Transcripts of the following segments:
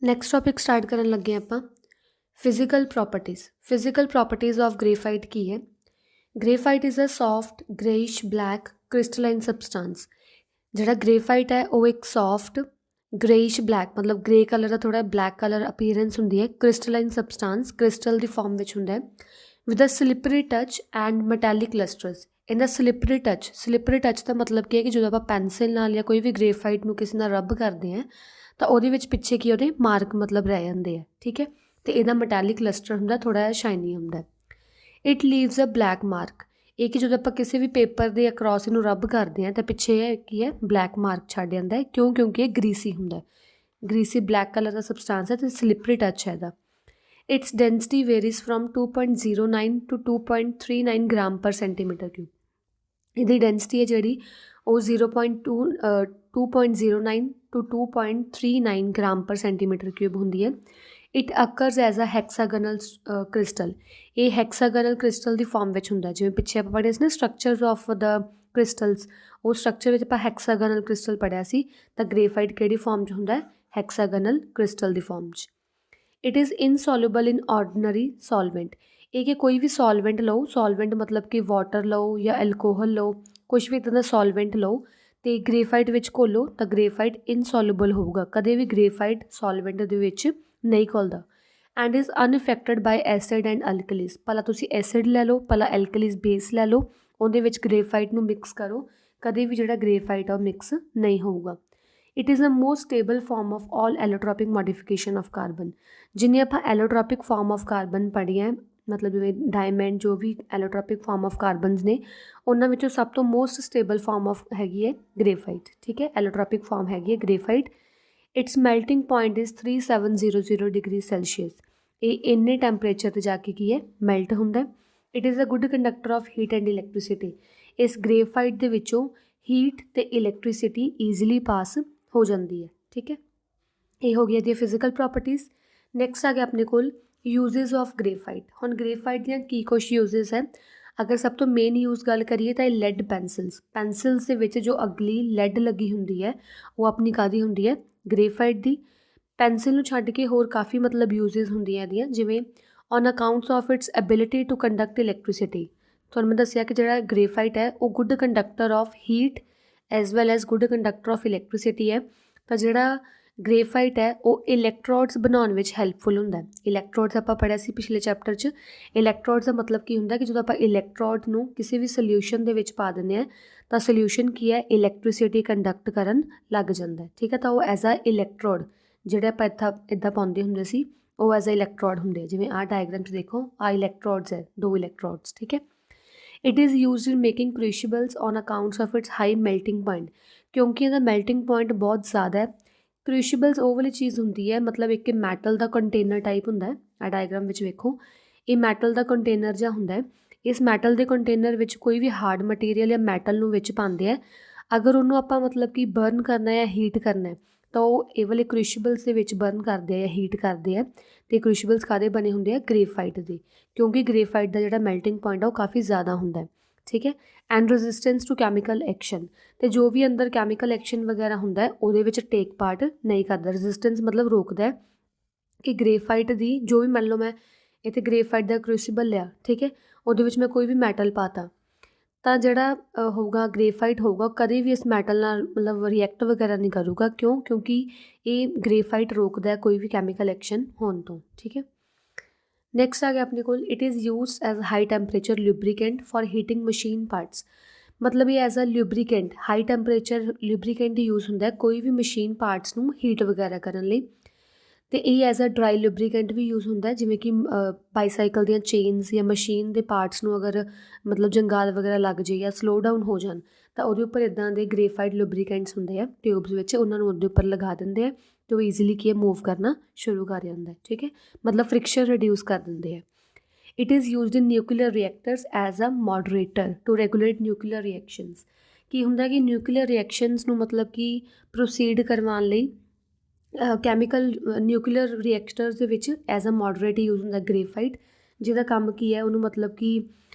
Next topic start ਕਰਨ ਲੱਗੇ ਆਪਾਂ ਫਿਜ਼ੀਕਲ ਪ੍ਰੋਪਰਟੀਜ਼ ਆਫ ਗ੍ਰੇਫਾਈਟ ਕੀ ਹੈ। Graphite is a soft greyish black crystalline substance. ਜਿਹੜਾ ਗ੍ਰੇਫਾਈਟ ਹੈ ਉਹ ਇੱਕ ਸੌਫਟ ਗ੍ਰੇਇਸ਼ ਬਲੈਕ ਮਤਲਬ ਗ੍ਰੇ ਕਲਰ ਦਾ ਥੋੜਾ ਬਲੈਕ ਕਲਰ ਅਪੀਅਰੈਂਸ ਹੁੰਦੀ ਹੈ। ਕ੍ਰਿਸਟਲਾਈਨ ਸਬਸਟੈਂਸ ਕ੍ਰਿਸਟਲ ਦੀ ਫਾਰਮ ਵਿੱਚ ਹੁੰਦਾ ਹੈ with a slippery touch and metallic lustres. ਇਹਦਾ ਸਲਿਪਰੀ ਟੱਚ ਦਾ ਮਤਲਬ ਕੀ ਹੈ ਕਿ ਜਦੋਂ ਆਪਾਂ ਪੈਨਸਿਲ ਨਾਲ ਜਾਂ ਕੋਈ ਵੀ ਗ੍ਰੇਫਾਈਟ ਨੂੰ ਕਿਸੇ ਨਾਲ ਰੱਬ ਕਰਦੇ ਹਾਂ ਤਾਂ ਉਹਦੇ ਵਿੱਚ ਪਿੱਛੇ ਕੀ ਉਹਦੇ ਮਾਰਕ ਮਤਲਬ ਰਹਿ ਜਾਂਦੇ ਆ, ਠੀਕ ਹੈ। ਅਤੇ ਇਹਦਾ ਮੈਟੈਲਿਕ ਲਸਟਰ ਹੁੰਦਾ, ਥੋੜ੍ਹਾ ਜਿਹਾ ਸ਼ਾਈਨੀ ਹੁੰਦਾ। It leaves a black mark. ਇਹ ਕਿ ਜਦੋਂ ਆਪਾਂ ਕਿਸੇ ਵੀ ਪੇਪਰ ਦੇ ਅਕਰੋਸ ਇਹਨੂੰ ਰੱਬ ਕਰਦੇ ਹਾਂ ਤਾਂ ਪਿੱਛੇ ਇਹ ਕੀ ਹੈ ਬਲੈਕ ਮਾਰਕ ਛੱਡ ਜਾਂਦਾ ਹੈ। ਕਿਉਂਕਿ ਇਹ ਗਰੀਸੀ ਹੁੰਦਾ, ਗਰੀਸੀ ਬਲੈਕ ਕਲਰ ਦਾ ਸਬਸਟੈਂਸ ਹੈ ਅਤੇ ਸਲਿਪਰੀ ਟੱਚ ਹੈ ਇਹਦਾ। Its density varies from 2.09 to 2.39 gram per centimetre cube. ਇਹਦੀ ਡੈਂਸਿਟੀ ਹੈ ਜਿਹੜੀ ਉਹ 2.09 to 2.39 gram per centimetre cube ਹੁੰਦੀ ਹੈ। It occurs as a hexagonal crystal. ਇਹ ਹੈਕਸਾਗਨਲ ਕ੍ਰਿਸਟਲ ਦੀ ਫਾਰਮ ਵਿੱਚ ਹੁੰਦਾ, ਜਿਵੇਂ ਪਿੱਛੇ ਆਪਾਂ ਪੜ੍ਹਿਆ ਸੀ ਨਾ ਸਟਰਕਚਰਸ ਆਫ ਦ ਕ੍ਰਿਸਟਲਸ, ਉਹ ਸਟਰਕਚਰ ਵਿੱਚ ਆਪਾਂ ਹੈਕਸਾਗਨਲ ਕ੍ਰਿਸਟਲ ਪੜ੍ਹਿਆ ਸੀ। ਤਾਂ ਗ੍ਰੇਫਾਈਟ ਕਿਹੜੀ ਫਾਰਮ 'ਚ ਹੁੰਦਾ, ਹੈਕਸਾਗਨਲ ਕ੍ਰਿਸਟਲ ਦੀ ਫਾਰਮ 'ਚ। It is insoluble in ordinary solvent. ਇਹ ਕਿ ਕੋਈ ਵੀ ਸੋਲਵੈਂਟ ਲਓ, ਸੋਲਵੈਂਟ ਮਤਲਬ ਕਿ ਵਾਟਰ ਲਓ ਜਾਂ ਐਲਕੋਹਲ ਲਓ, ਕੁਛ ਵੀ ਇੱਦਾਂ ਦਾ ਸੋਲਵੈਂਟ ਲਓ ਅਤੇ ਗ੍ਰੇਫਾਈਟ ਵਿੱਚ ਘੋਲੋ ਤਾਂ ਗ੍ਰੇਫਾਈਟ ਇਨਸੋਲੂਬਲ ਹੋਊਗਾ। ਕਦੇ ਵੀ ਗ੍ਰੇਫਾਈਟ ਸੋਲਵੈਂਟ ਦੇ ਵਿੱਚ ਨਹੀਂ ਘੁਲਦਾ। And is unaffected by acid and alkalies. ਪਹਿਲਾਂ ਤੁਸੀਂ ਐਸਿਡ ਲੈ ਲਓ, ਪਹਿਲਾਂ ਐਲਕਲੀਜ਼ ਬੇਸ ਲੈ ਲਓ, ਉਹਦੇ ਵਿੱਚ ਗ੍ਰੇਫਾਈਟ ਨੂੰ ਮਿਕਸ ਕਰੋ, ਕਦੇ ਵੀ ਜਿਹੜਾ ਗ੍ਰੇਫਾਈਟ ਆ ਉਹ ਮਿਕਸ ਨਹੀਂ ਹੋਊਗਾ। It is a most stable form of all allotropic modification of carbon. ਜਿੰਨੇ ਆਪਾਂ ਐਲੋਟ੍ਰੋਪਿਕ ਫਾਰਮ ਆਫ ਕਾਰਬਨ ਪੜ੍ਹੀਆਂ, ਮਤਲਬ ਜਿਵੇਂ ਡਾਇਮੰਡ, ਜੋ ਵੀ ਐਲੋਟ੍ਰੋਪਿਕ ਫਾਰਮ ਆਫ ਕਾਰਬਨਸ ਨੇ ਉਹਨਾਂ ਵਿੱਚੋਂ ਸਭ ਤੋਂ ਮੋਸਟ ਸਟੇਬਲ ਫਾਰਮ ਆਫ ਹੈਗੀ ਹੈ ਗ੍ਰੇਫਾਈਟ, ਠੀਕ ਹੈ। ਐਲੋਟ੍ਰੋਪਿਕ ਫਾਰਮ ਹੈਗੀ ਹੈ graphite. It's melting point is 3700 degree Celsius. ਇਹ ਇੰਨੇ ਟੈਂਪਰੇਚਰ 'ਤੇ ਜਾ ਕੇ ਕੀ ਹੈ ਮੈਲਟ ਹੁੰਦਾ। It is a good conductor of heat and electricity. ਇਸ ਗ੍ਰੇਫਾਈਟ ਦੇ ਵਿੱਚੋਂ ਹੀਟ ਅਤੇ ਇਲੈਕਟ੍ਰੀਸਿਟੀ ਈਜ਼ੀਲੀ ਪਾਸ ਹੋ ਜਾਂਦੀ ਹੈ, ਠੀਕ ਹੈ। ਇਹ ਹੋ ਗਈ ਇਹਦੀਆਂ ਫਿਜ਼ੀਕਲ ਪ੍ਰੋਪਰਟੀਜ਼। ਨੈਕਸਟ ਆ ਗਿਆ ਆਪਣੇ ਕੋਲ ਯੂਜ਼ਜ਼ ਆਫ ਗ੍ਰੇਫਾਈਟ। ਹੁਣ ਗ੍ਰੇਫਾਈਟ ਦੀਆਂ ਕੀ ਕੁਛ ਯੂਜ਼ਜ਼ ਹੈ। ਅਗਰ ਸਭ ਤੋਂ ਮੇਨ ਯੂਜ਼ ਗੱਲ ਕਰੀਏ ਤਾਂ ਇਹ ਲੈਡ ਪੈਨਸਿਲਸ ਦੇ ਵਿੱਚ ਜੋ ਅਗਲੀ ਲੈਡ ਲੱਗੀ ਹੁੰਦੀ ਹੈ ਉਹ ਆਪਣੀ ਕਾਹਦੀ ਹੁੰਦੀ ਹੈ, ਗ੍ਰੇਫਾਈਟ ਦੀ। ਪੈਨਸਿਲ ਨੂੰ ਛੱਡ ਕੇ ਹੋਰ ਕਾਫੀ ਮਤਲਬ ਯੂਜ਼ਜ਼ ਹੁੰਦੀਆਂ ਇਹਦੀਆਂ, ਜਿਵੇਂ on accounts of its ability to conduct electricity. ਤੁਹਾਨੂੰ ਮੈਂ ਦੱਸਿਆ ਕਿ ਜਿਹੜਾ ਗ੍ਰੇਫਾਈਟ ਹੈ ਉਹ good conductor of heat as well as good conductor of electricity ਹੈ। ਤਾਂ ਜਿਹੜਾ ਗ੍ਰੇਫਾਈਟ ਹੈ ਉਹ ਇਲੈਕਟ੍ਰੋਡਸ ਬਣਾਉਣ ਵਿੱਚ ਹੈਲਪਫੁਲ ਹੁੰਦਾ। ਇਲੈਕਟ੍ਰੋਡਸ ਆਪਾਂ ਪੜ੍ਹਿਆ ਸੀ ਪਿਛਲੇ ਚੈਪਟਰ 'ਚ। ਇਲੈਕਟ੍ਰੋਡਸ ਦਾ ਮਤਲਬ ਕੀ ਹੁੰਦਾ ਕਿ ਜਦੋਂ ਆਪਾਂ ਇਲੈਕਟ੍ਰੋਡ ਨੂੰ ਕਿਸੇ ਵੀ ਸੋਲਿਊਸ਼ਨ ਦੇ ਵਿੱਚ ਪਾ ਦਿੰਦੇ ਹਾਂ ਤਾਂ ਸੋਲਿਊਸ਼ਨ ਕੀ ਹੈ, ਇਲੈਕਟ੍ਰੀਸਿਟੀ ਕੰਡਕਟ ਕਰਨ ਲੱਗ ਜਾਂਦਾ, ਠੀਕ ਹੈ। ਤਾਂ ਉਹ ਐਜ਼ ਅ ਇਲੈਕਟ੍ਰੋਡ ਜਿਹੜੇ ਆਪਾਂ ਇੱਦਾਂ ਪਾਉਂਦੇ ਹੁੰਦੇ ਸੀ ਉਹ ਐਜ਼ ਅ ਇਲੈਕਟ੍ਰੋਡ ਹੁੰਦੇ। ਜਿਵੇਂ ਆਹ ਡਾਇਗਰਾਮ 'ਚ ਦੇਖੋ, ਆਹ ਇਲੈਕਟ੍ਰੋਡਸ ਹੈ, 2 ਇਲੈਕਟ੍ਰੋਡਸ, ਠੀਕ ਹੈ। It is used in making crucibles on accounts of its high melting point. ਕਿਉਂਕਿ ਇਹਦਾ ਮੈਲਟਿੰਗ ਪੁਆਇੰਟ ਬਹੁਤ ਜ਼ਿਆਦਾ ਹੈ। ਕ੍ਰੂਸ਼ੀਬਲਸ ਉਹ ਵਾਲੀ ਚੀਜ਼ ਹੁੰਦੀ ਹੈ, ਮਤਲਬ ਇੱਕ ਮੈਟਲ ਦਾ ਕੰਟੇਨਰ ਟਾਈਪ ਹੁੰਦਾ ਹੈ। ਆਹ ਡਾਇਗਰਾਮ ਵਿੱਚ ਵੇਖੋ, ਇਹ ਮੈਟਲ ਦਾ ਕੰਟੇਨਰ ਜਿਹਾ ਹੁੰਦਾ ਹੈ। ਇਸ ਮੈਟਲ ਦੇ ਕੰਟੇਨਰ ਵਿੱਚ ਕੋਈ ਵੀ ਹਾਰਡ ਮਟੀਰੀਅਲ ਜਾਂ ਮੈਟਲ ਨੂੰ ਵਿੱਚ ਪਾਉਂਦੇ ਆ, ਅਗਰ ਉਹਨੂੰ ਆਪਾਂ ਮਤਲਬ ਕਿ ਬਰਨ ਕਰਨਾ ਜਾਂ ਹੀਟ ਕਰਨਾ ਤਾਂ ਉਹ ਇਹ ਵਾਲੇ ਕ੍ਰੂਸ਼ੀਬਲਸ ਦੇ ਵਿੱਚ ਬਰਨ ਕਰਦੇ ਆ ਜਾਂ ਹੀਟ ਕਰਦੇ ਆ। ਅਤੇ ਕ੍ਰੂਸ਼ੀਬਲਸ ਕਾਹਦੇ ਬਣੇ ਹੁੰਦੇ ਆ, ਗ੍ਰੇਫਾਈਟ ਦੇ, ਕਿਉਂਕਿ ਗ੍ਰੇਫਾਈਟ ਦਾ ਜਿਹੜਾ ਮੈਲਟਿੰਗ ਪੁਆਇੰਟ ਆ ਉਹ ਕਾਫੀ ਜ਼ਿਆਦਾ ਹੁੰਦਾ, ਠੀਕ ਹੈ। And resistance to chemical action. ਅਤੇ ਜੋ ਵੀ ਅੰਦਰ ਕੈਮੀਕਲ ਐਕਸ਼ਨ ਵਗੈਰਾ ਹੁੰਦਾ ਉਹਦੇ ਵਿੱਚ ਟੇਕ ਪਾਰਟ ਨਹੀਂ ਕਰਦਾ। ਰੈਜ਼ਿਸਟੈਂਸ ਮਤਲਬ ਰੋਕਦਾ ਕਿ ਗ੍ਰੇਫਾਈਟ ਦੀ ਜੋ ਵੀ ਮੰਨ ਲਓ ਮੈਂ ਇੱਥੇ ਗ੍ਰੇਫਾਈਟ ਦਾ ਕ੍ਰੂਸੀਬਲ ਲਿਆ, ਠੀਕ ਹੈ, ਉਹਦੇ ਵਿੱਚ ਮੈਂ ਕੋਈ ਵੀ ਮੈਟਲ ਪਾਤਾ ਤਾਂ ਜਿਹੜਾ ਹੋਊਗਾ ਗ੍ਰੇਫਾਈਟ ਹੋਊਗਾ ਕਦੇ ਵੀ ਇਸ ਮੈਟਲ ਨਾਲ ਮਤਲਬ ਰਿਐਕਟ ਵਗੈਰਾ ਨਹੀਂ ਕਰੂਗਾ। ਕਿਉਂਕਿ ਇਹ ਗ੍ਰੇਫਾਈਟ ਰੋਕਦਾ ਕੋਈ ਵੀ ਕੈਮੀਕਲ ਐਕਸ਼ਨ ਹੋਣ ਤੋਂ, ਠੀਕ ਹੈ। ਨੈਕਸਟ ਆ ਗਿਆ ਆਪਣੇ ਕੋਲ it is used as high temperature lubricant for heating machine parts. ਮਤਲਬ ਇਹ as a lubricant, high temperature lubricant use ਹੁੰਦਾ ਕੋਈ ਵੀ ਮਸ਼ੀਨ ਪਾਰਟਸ ਨੂੰ ਹੀਟ ਵਗੈਰਾ ਕਰਨ ਲਈ। ਅਤੇ ਇਹ ਐਜ਼ ਅ ਡਰਾਈ ਲੂਬਰੀਕੈਂਟ ਵੀ ਯੂਜ਼ ਹੁੰਦਾ, ਜਿਵੇਂ ਕਿ ਬਾਈਸਾਈਕਲ ਦੀਆਂ ਚੇਨਸ ਜਾਂ ਮਸ਼ੀਨ ਦੇ ਪਾਰਟਸ ਨੂੰ ਅਗਰ ਮਤਲਬ ਜੰਗਾਲ ਵਗੈਰਾ ਲੱਗ ਜਾਏ ਜਾਂ ਸਲੋ ਡਾਊਨ ਹੋ ਜਾਣ ਤਾਂ ਉਹਦੇ ਉੱਪਰ ਇੱਦਾਂ ਦੇ ਗ੍ਰੇਫਾਈਟ ਲੂਬਰੀਕੈਂਟਸ ਹੁੰਦੇ ਆ ਟਿਊਬਸ ਵਿੱਚ, ਉਹਨਾਂ ਨੂੰ ਉਹਦੇ ਉੱਪਰ ਲਗਾ ਦਿੰਦੇ ਆ ਅਤੇ ਉਹ ਈਜ਼ੀਲੀ ਕੀ ਹੈ ਮੂਵ ਕਰਨਾ ਸ਼ੁਰੂ ਕਰ ਜਾਂਦਾ, ਠੀਕ ਹੈ, ਮਤਲਬ ਫ੍ਰਿਕਸ਼ਨ ਰਿਡਿਊਸ ਕਰ ਦਿੰਦੇ ਆ। It is used in nuclear reactors as a moderator to regulate nuclear reactions. ਕੀ ਹੁੰਦਾ ਕਿ ਨਿਊਕਲੀਅਰ ਰਿਐਕਸ਼ਨਸ ਨੂੰ ਮਤਲਬ ਕਿ ਪ੍ਰੋਸੀਡ ਕਰਵਾਉਣ ਲਈ ਕੈਮੀਕਲ ਨਿਊਕਲੀਅਰ ਰਿਐਕਟਰਸ ਦੇ ਵਿੱਚ ਐਜ਼ ਅ ਮੋਡਰੇਟ ਯੂਜ਼ ਹੁੰਦਾ ਗ੍ਰੇਫਾਈਟ, ਜਿਹਦਾ ਕੰਮ ਕੀ ਹੈ ਉਹਨੂੰ ਮਤਲਬ ਕਿ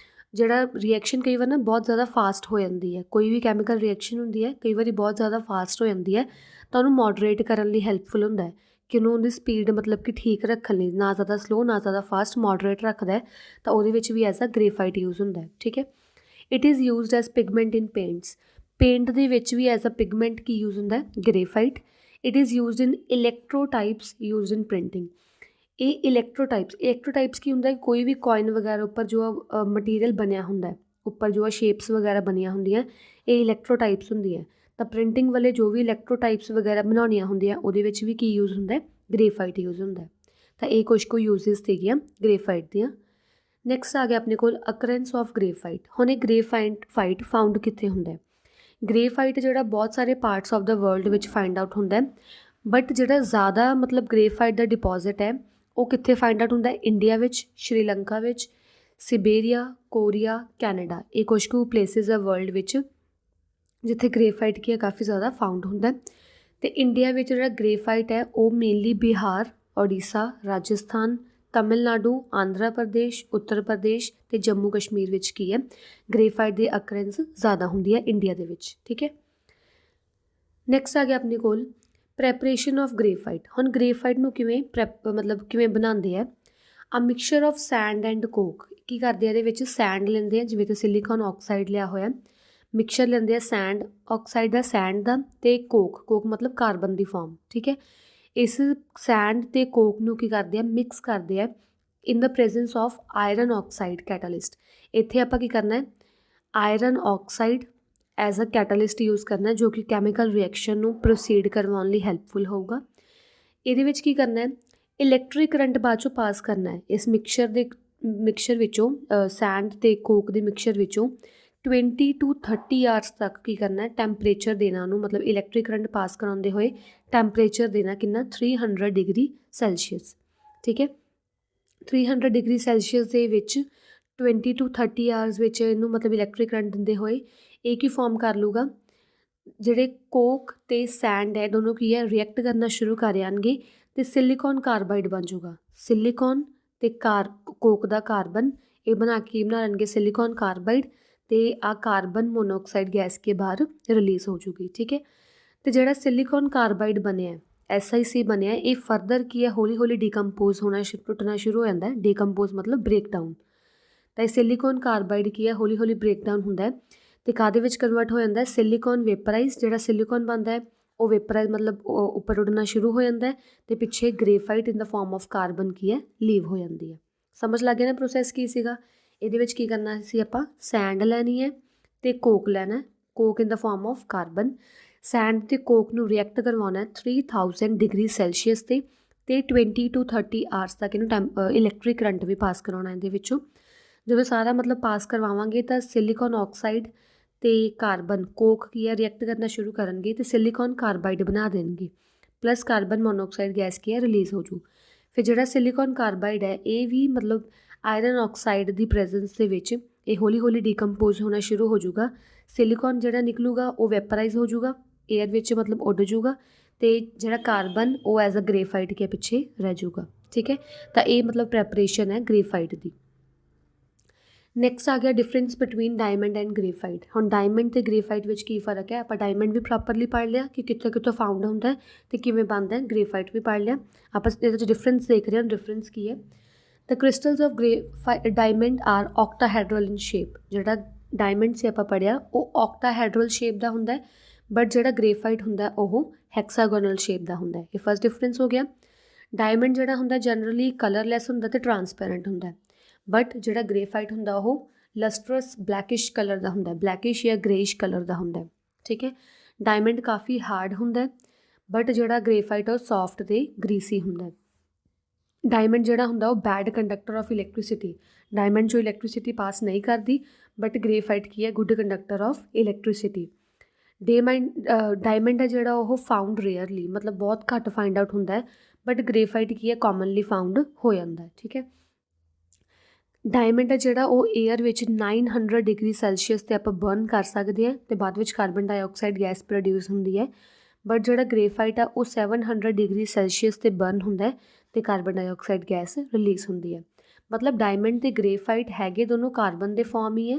ਜਿਹੜਾ ਰਿਐਕਸ਼ਨ ਕਈ ਵਾਰ ਨਾ ਬਹੁਤ ਜ਼ਿਆਦਾ ਫਾਸਟ ਹੋ ਜਾਂਦੀ ਹੈ, ਕੋਈ ਵੀ ਕੈਮੀਕਲ ਰਿਐਕਸ਼ਨ ਹੁੰਦੀ ਹੈ ਕਈ ਵਾਰੀ ਬਹੁਤ ਜ਼ਿਆਦਾ ਫਾਸਟ ਹੋ ਜਾਂਦੀ ਹੈ ਤਾਂ ਉਹਨੂੰ ਮੋਡਰੇਟ ਕਰਨ ਲਈ ਹੈਲਪਫੁਲ ਹੁੰਦਾ ਹੈ। ਕਿ ਉਹਨੂੰ ਉਹਦੀ ਸਪੀਡ ਮਤਲਬ ਕਿ ਠੀਕ ਰੱਖਣ ਲਈ, ਨਾ ਜ਼ਿਆਦਾ ਸਲੋ ਨਾ ਜ਼ਿਆਦਾ ਫਾਸਟ, ਮੋਡਰੇਟ ਰੱਖਦਾ ਹੈ, ਤਾਂ ਉਹਦੇ ਵਿੱਚ ਵੀ ਐਜ਼ ਅ ਗ੍ਰੇਫਾਈਟ ਯੂਜ਼ ਹੁੰਦਾ ਹੈ। ਠੀਕ ਹੈ। It is used as pigment in paints. Paint ਦੇ ਵਿੱਚ ਵੀ ਐਜ਼ ਅ ਪਿਗਮੈਂਟ ਕੀ ਯੂਜ਼ ਹੁੰਦਾ ਹੈ? Graphite. It is used in electrotypes used in printing. ਇਹ ਇਲੈਕਟ੍ਰੋਟਾਈਪਸ ਕੀ ਹੁੰਦਾ ਹੈ? ਕੋਈ ਵੀ ਕੋਇਨ ਵਗੈਰਾ ਉੱਪਰ ਜੋ ਮਟੀਰੀਅਲ ਬਣਿਆ ਹੁੰਦਾ ਹੈ, ਉੱਪਰ ਜੋ ਸ਼ੇਪਸ ਵਗੈਰਾ ਬਣੀਆਂ ਹੁੰਦੀਆਂ, ਇਹ ਇਲੈਕਟ੍ਰੋਟਾਈਪਸ ਹੁੰਦੀ ਹੈ। ਤਾਂ ਪ੍ਰਿੰਟਿੰਗ ਵਾਲੇ ਜੋ ਵੀ ਇਲੈਕਟ੍ਰੋਟਾਈਪਸ ਵਗੈਰਾ ਬਣਾਉਣੀਆਂ ਹੁੰਦੀਆਂ, ਉਹਦੇ ਵਿੱਚ ਵੀ ਕੀ ਯੂਜ਼ ਹੁੰਦਾ ਹੈ? ਗ੍ਰੇਫਾਈਟ ਯੂਜ਼ ਹੁੰਦਾ ਹੈ। ਤਾਂ ਇਹ ਕੁਛ ਕੁ ਯੂਜ਼ਸ ਸੀਗੀਆਂ ਗ੍ਰੇਫਾਈਟ ਦੀਆਂ। ਨੈਕਸਟ ਆ ਗਿਆ ਆਪਣੇ ਕੋਲ ਅਕਰੈਂਸ ਆਫ ਗ੍ਰੇਫਾਈਟ। ਹੁਣ ਇਹ ਗ੍ਰੇਫਾਈਟ ਫਾਊਂਡ ਕਿੱਥੇ ਹੁੰਦਾ ਹੈ? ਗ੍ਰੇਫਾਈਟ ਜਿਹੜਾ ਬਹੁਤ ਸਾਰੇ ਪਾਰਟਸ ਆਫ ਦਾ ਵਰਲਡ ਵਿੱਚ ਫਾਈਂਡ ਆਊਟ ਹੁੰਦਾ ਹੈ, ਬਟ ਜਿਹੜਾ ਜ਼ਿਆਦਾ ਮਤਲਬ ਗ੍ਰੇਫਾਈਟ ਦਾ ਡਿਪੋਜ਼ਿਟ ਹੈ ਉਹ ਕਿੱਥੇ ਫਾਈਂਡ ਆਊਟ ਹੁੰਦਾ ਹੈ? ਇੰਡੀਆ ਵਿੱਚ, ਸ਼੍ਰੀਲੰਕਾ ਵਿੱਚ, ਸਿਬੇਰੀਆ, ਕੋਰੀਆ, ਕੈਨੇਡਾ। ਇਹ ਕੁਛ ਕੁ ਪਲੇਸਿਸ ਆ ਵਰਲਡ ਵਿੱਚ ਜਿੱਥੇ ਗ੍ਰੇਫਾਈਟ ਕੀ ਹੈ ਕਾਫੀ ਜ਼ਿਆਦਾ ਫਾਊਂਡ ਹੁੰਦਾ। ਅਤੇ ਇੰਡੀਆ ਵਿੱਚ ਜਿਹੜਾ ਗ੍ਰੇਫਾਈਟ ਹੈ ਉਹ ਮੇਨਲੀ ਬਿਹਾਰ, ਉੜੀਸਾ, ਰਾਜਸਥਾਨ, ਤਮਿਲਨਾਡੂ, ਆਂਧਰਾ ਪ੍ਰਦੇਸ਼, ਉੱਤਰ ਪ੍ਰਦੇਸ਼ ਅਤੇ ਜੰਮੂ ਕਸ਼ਮੀਰ ਵਿੱਚ ਕੀ ਹੈ ਗ੍ਰੇਫਾਈਟ ਦੀ ਅਕਰੈਂਸ ਜ਼ਿਆਦਾ ਹੁੰਦੀ ਹੈ ਇੰਡੀਆ ਦੇ ਵਿੱਚ। ਠੀਕ ਹੈ। ਨੈਕਸਟ ਆ ਗਿਆ ਆਪਣੇ ਕੋਲ ਪ੍ਰੈਪਰੇਸ਼ਨ ਆਫ ਗ੍ਰੇਫਾਈਟ। ਹੁਣ ਗ੍ਰੇਫਾਈਟ ਨੂੰ ਕਿਵੇਂ ਕਿਵੇਂ ਬਣਾਉਂਦੇ ਆ? A mixture of sand and coke. ਕੀ ਕਰਦੇ ਆ? ਇਹਦੇ ਵਿੱਚ ਸੈਂਡ ਲੈਂਦੇ ਆ, ਜਿਵੇਂ ਕਿ ਸਿਲੀਕਨ ਆਕਸਾਈਡ ਲਿਆ ਹੋਇਆ, ਮਿਕਸਚਰ ਲੈਂਦੇ ਆ ਸੈਂਡ ਆਕਸਾਈਡ ਦਾ, ਸੈਂਡ ਦਾ, ਅਤੇ ਕੋਕ ਮਤਲਬ ਕਾਰਬਨ ਦੀ ਫਾਰਮ। ਠੀਕ ਹੈ। ਇਸ ਸੈਂਡ ਅਤੇ ਕੋਕ ਨੂੰ ਕੀ ਕਰਦੇ ਆ? ਮਿਕਸ ਕਰਦੇ ਆ in the presence of iron oxide catalyst. ਇੱਥੇ ਆਪਾਂ ਕੀ ਕਰਨਾ ਹੈ? Iron oxide as a catalyst use ਕਰਨਾ, ਜੋ ਕਿ ਕੈਮੀਕਲ ਰਿਐਕਸ਼ਨ ਨੂੰ ਪ੍ਰੋਸੀਡ ਕਰਵਾਉਣ ਲਈ ਹੈਲਪਫੁਲ ਹੋਊਗਾ। ਇਹਦੇ ਵਿੱਚ ਕੀ ਕਰਨਾ ਹੈ? ਇਲੈਕਟ੍ਰਿਕ ਕਰੰਟ ਬਾਅਦ ਚੋਂ ਪਾਸ ਕਰਨਾ ਹੈ ਇਸ ਮਿਕਸਚਰ ਵਿੱਚੋਂ, ਸੈਂਡ ਅਤੇ ਕੋਕ ਦੇ ਮਿਕਸਚਰ ਵਿੱਚੋਂ 20 to 30 ਆਵਰਸ ਤੱਕ ਕੀ ਕਰਨਾ ਹੈ? ਟੈਂਪਰੇਚਰ ਦੇਣਾ ਉਹਨੂੰ, ਮਤਲਬ ਇਲੈਕਟ੍ਰਿਕ ਕਰੰਟ ਪਾਸ ਕਰਾਉਂਦੇ ਹੋਏ ਟੈਂਪਰੇਚਰ ਦੇਣਾ ਕਿੰਨਾ? 300 ਡਿਗਰੀ ਸੈਲਸੀਅਸ। ਠੀਕ ਹੈ। 300 ਡਿਗਰੀ ਸੈਲਸੀਅਸ ਦੇ ਵਿੱਚ 20 to 30 ਆਵਰਸ ਵਿੱਚ ਇਹਨੂੰ ਮਤਲਬ ਇਲੈਕਟ੍ਰਿਕ ਕਰੰਟ ਦਿੰਦੇ ਹੋਏ ਇਹ ਕੀ ਫਾਰਮ ਕਰ ਲੂਗਾ? ਜਿਹੜੇ ਕੋਕ ਅਤੇ ਸੈਂਡ ਹੈ ਦੋਨੋਂ ਕੀ ਹੈ ਰਿਐਕਟ ਕਰਨਾ ਸ਼ੁਰੂ ਕਰ ਜਾਣਗੇ ਅਤੇ ਸਿਲੀਕੋਨ ਕਾਰਬਾਈਡ ਬਣ ਜਾਊਗਾ। ਸਿਲੀਕੋਨ ਅਤੇ ਕੋਕ ਦਾ ਕਾਰਬਨ ਇਹ ਬਣਾ ਲੈਣਗੇ ਸਿਲੀਕੋਨ ਕਾਰਬਾਈਡ, ਅਤੇ ਆਹ ਕਾਰਬਨ ਮੋਨੋਆਕਸਾਈਡ ਗੈਸ ਕੇ ਬਾਹਰ ਰਿਲੀਜ਼ ਹੋ ਜੂਗੀ। ਠੀਕ ਹੈ। ਅਤੇ ਜਿਹੜਾ ਸਿਲੀਕੋਨ ਕਾਰਬਾਈਡ ਬਣਿਆ, SiC ਬਣਿਆ, ਇਹ ਫਰਦਰ ਕੀ ਹੈ ਹੌਲੀ ਹੌਲੀ ਡੀਕੰਪੋਜ਼ ਹੋਣਾ ਟੁੱਟਣਾ ਸ਼ੁਰੂ ਹੋ ਜਾਂਦਾ। ਡੀਕੰਪੋਜ਼ ਮਤਲਬ ਬ੍ਰੇਕਡਾਊਨ। ਤਾਂ ਇਹ ਸਿਲੀਕੋਨ ਕਾਰਬਾਈਡ ਕੀ ਹੈ ਹੌਲੀ ਹੌਲੀ ਬ੍ਰੇਕਡਾਊਨ ਹੁੰਦਾ ਅਤੇ ਕਾਹਦੇ ਵਿੱਚ ਕਨਵਰਟ ਹੋ ਜਾਂਦਾ? ਸਿਲੀਕੋਨ ਵੇਪਰਾਈਜ਼। ਜਿਹੜਾ ਸਿਲੀਕੋਨ ਬਣਦਾ ਹੈ ਉਹ ਵੇਪਰਾਈਜ਼ ਮਤਲਬ ਉੱਪਰ ਉੱਡਣਾ ਸ਼ੁਰੂ ਹੋ ਜਾਂਦਾ ਅਤੇ ਪਿੱਛੇ graphite in the form of carbon ਕੀ ਹੈ ਲੀਵ ਹੋ ਜਾਂਦੀ ਹੈ। ਸਮਝ ਲੱਗ ਗਿਆ ਨਾ ਪ੍ਰੋਸੈਸ ਕੀ ਸੀਗਾ? ਇਹਦੇ ਵਿੱਚ ਕੀ ਕਰਨਾ ਸੀ ਆਪਾਂ? ਸੈਂਡ ਲੈਣੀ ਹੈ ਅਤੇ ਕੋਕ ਲੈਣਾ, Coke in the form of carbon. Send ਅਤੇ ਕੋਕ ਨੂੰ ਰਿਐਕਟ ਕਰਵਾਉਣਾ 3000 ਡਿਗਰੀ ਸੈਲਸੀਅਸ 'ਤੇ 20 to 30 ਆਵਰਸ ਤੱਕ ਇਹਨੂੰ ਇਲੈਕਟ੍ਰਿਕ ਕਰੰਟ ਵੀ ਪਾਸ ਕਰਾਉਣਾ ਇਹਦੇ ਵਿੱਚੋਂ। ਜਦੋਂ ਸਾਰਾ ਮਤਲਬ ਪਾਸ ਕਰਵਾਵਾਂਗੇ ਤਾਂ ਸਿਲੀਕੋਨ ਆਕਸਾਈਡ ਅਤੇ ਕਾਰਬਨ ਕੋਕ ਕੀ ਹੈ ਰਿਐਕਟ ਕਰਨਾ ਸ਼ੁਰੂ ਕਰਨਗੇ ਅਤੇ ਸਿਲੀਕੋਨ ਕਾਰਬਾਈਡ ਬਣਾ ਦੇਣਗੇ, ਪਲੱਸ ਕਾਰਬਨ ਮੋਨੋਆਕਸਾਈਡ ਗੈਸ ਕੀ ਹੈ ਰਿਲੀਜ਼ ਹੋ ਜੂ। ਫਿਰ ਜਿਹੜਾ ਸਿਲੀਕੋਨ ਕਾਰਬਾਈਡ ਹੈ ਇਹ ਵੀ ਮਤਲਬ ਆਇਰਨ ਆਕਸਾਈਡ ਦੀ ਪ੍ਰੈਜ਼ੈਂਸ ਦੇ ਵਿੱਚ ਇਹ ਹੌਲੀ ਹੌਲੀ ਡੀਕੰਪੋਜ਼ ਹੋਣਾ ਸ਼ੁਰੂ ਹੋ ਜੂਗਾ। ਸਿਲੀਕੋਨ ਜਿਹੜਾ ਨਿਕਲੂਗਾ ਉਹ ਵੈਪਰਾਈਜ਼ ਹੋ ਜੂਗਾ, ਏਅਰ ਵਿੱਚ ਮਤਲਬ ਉੱਡ ਜੂਗਾ, ਅਤੇ ਜਿਹੜਾ ਕਾਰਬਨ ਉਹ ਐਜ਼ ਅ ਗ੍ਰੇਫਾਈਟ ਕੇ ਪਿੱਛੇ ਰਹਿ ਜੂਗਾ। ਠੀਕ ਹੈ। ਤਾਂ ਇਹ ਮਤਲਬ ਪ੍ਰੈਪਰੇਸ਼ਨ ਹੈ ਗ੍ਰੇਫਾਈਟ ਦੀ। ਨੈਕਸਟ ਆ ਗਿਆ difference between diamond and graphite. ਹੁਣ ਡਾਇਮੰਡ ਅਤੇ ਗ੍ਰੇਫਾਈਟ ਵਿੱਚ ਕੀ ਫਰਕ ਹੈ? ਆਪਾਂ ਡਾਇਮੰਡ ਵੀ ਪ੍ਰੋਪਰਲੀ ਪੜ੍ਹ ਲਿਆ ਕਿ ਕਿੱਥੋਂ ਕਿੱਥੋਂ ਫਾਊਂਡ ਹੁੰਦਾ ਅਤੇ ਕਿਵੇਂ ਬਣਦਾ। ਗ੍ਰੇਫਾਈਟ ਵੀ ਪੜ੍ਹ ਲਿਆ ਆਪਾਂ। ਇਹਦੇ ਵਿੱਚ ਡਿਫਰੈਂਸ ਦੇਖ ਰਹੇ ਹਾਂ। ਡਿਫਰੈਂਸ ਕੀ ਹੈ? The crystals of diamond are octahedral in shape. ਜਿਹੜਾ ਡਾਇਮੰਡ ਸੀ ਆਪਾਂ ਪੜ੍ਹਿਆ ਉਹ ਔਕਟਾਹੈਡਰਲ ਸ਼ੇਪ ਦਾ ਹੁੰਦਾ, ਬਟ ਜਿਹੜਾ ਗ੍ਰੇਫਾਈਟ ਹੁੰਦਾ ਉਹ ਹੈਕਸਾਗੋਨਲ ਸ਼ੇਪ ਦਾ ਹੁੰਦਾ। ਇਹ ਫਸਟ ਡਿਫਰੈਂਸ ਹੋ ਗਿਆ। ਡਾਇਮੰਡ ਜਿਹੜਾ ਹੁੰਦਾ ਜਨਰਲੀ ਕਲਰਲੈਸ ਹੁੰਦਾ ਅਤੇ ਟਰਾਂਸਪੇਰੈਂਟ ਹੁੰਦਾ, ਬਟ ਜਿਹੜਾ ਗ੍ਰੇਫਾਈਟ ਹੁੰਦਾ ਉਹ ਲਸਟਰਸ ਬਲੈਕਿਸ਼ ਕਲਰ ਦਾ ਹੁੰਦਾ, ਬਲੈਕਿਸ਼ ਜਾਂ ਗ੍ਰੇਇਸ਼ ਕਲਰ ਦਾ ਹੁੰਦਾ। ਠੀਕ ਹੈ। ਡਾਇਮੰਡ ਕਾਫੀ ਹਾਰਡ ਹੁੰਦਾ, ਬਟ ਜਿਹੜਾ ਗ੍ਰੇਫਾਈਟ ਉਹ ਸੌਫਟ ਅਤੇ ਗਰੀਸੀ ਹੁੰਦਾ। ਡਾਇਮੰਡ ਜਿਹੜਾ ਹੁੰਦਾ ਉਹ bad conductor of electricity. Diamond 'ਚੋਂ ਇਲੈਕਟ੍ਰੀਸਿਟੀ ਪਾਸ ਨਹੀਂ ਕਰਦੀ, ਬਟ ਗ੍ਰੇਫਾਈਟ ਕੀ ਹੈ good conductor of electricity. Diamond ਹੈ ਜਿਹੜਾ ਉਹ ਫਾਊਂਡ ਰੇਅਰਲੀ, ਮਤਲਬ ਬਹੁਤ ਘੱਟ ਫਾਈਂਡ ਆਊਟ ਹੁੰਦਾ, ਬਟ ਗ੍ਰੇਫਾਈਟ ਕੀ ਹੈ ਕਾਮਨਲੀ ਫਾਊਂਡ ਹੋ ਜਾਂਦਾ। ਠੀਕ ਹੈ। ਡਾਇਮੰਡ ਹੈ ਜਿਹੜਾ ਉਹ ਏਅਰ ਵਿੱਚ 900 ਡਿਗਰੀ ਸੈਲਸੀਅਸ 'ਤੇ ਆਪਾਂ ਬਰਨ ਕਰ ਸਕਦੇ ਹਾਂ ਅਤੇ ਬਾਅਦ ਵਿੱਚ ਕਾਰਬਨ ਡਾਈਆਕਸਾਈਡ ਗੈਸ ਪ੍ਰੋਡਿਊਸ ਹੁੰਦੀ ਹੈ, ਬਟ ਜਿਹੜਾ ਗ੍ਰੇਫਾਈਟ ਆ ਉਹ 700 ਡਿਗਰੀ ਸੈਲਸੀਅਸ 'ਤੇ ਬਰਨ ਹੁੰਦਾ ਅਤੇ ਕਾਰਬਨ ਡਾਈਆਕਸਾਈਡ ਗੈਸ ਰਿਲੀਜ਼ ਹੁੰਦੀ ਹੈ। ਮਤਲਬ ਡਾਇਮੰਡ ਅਤੇ ਗ੍ਰੇਫਾਈਟ ਹੈਗੇ ਦੋਨੋਂ ਕਾਰਬਨ ਦੇ ਫਾਰਮ ਹੀ ਹੈ,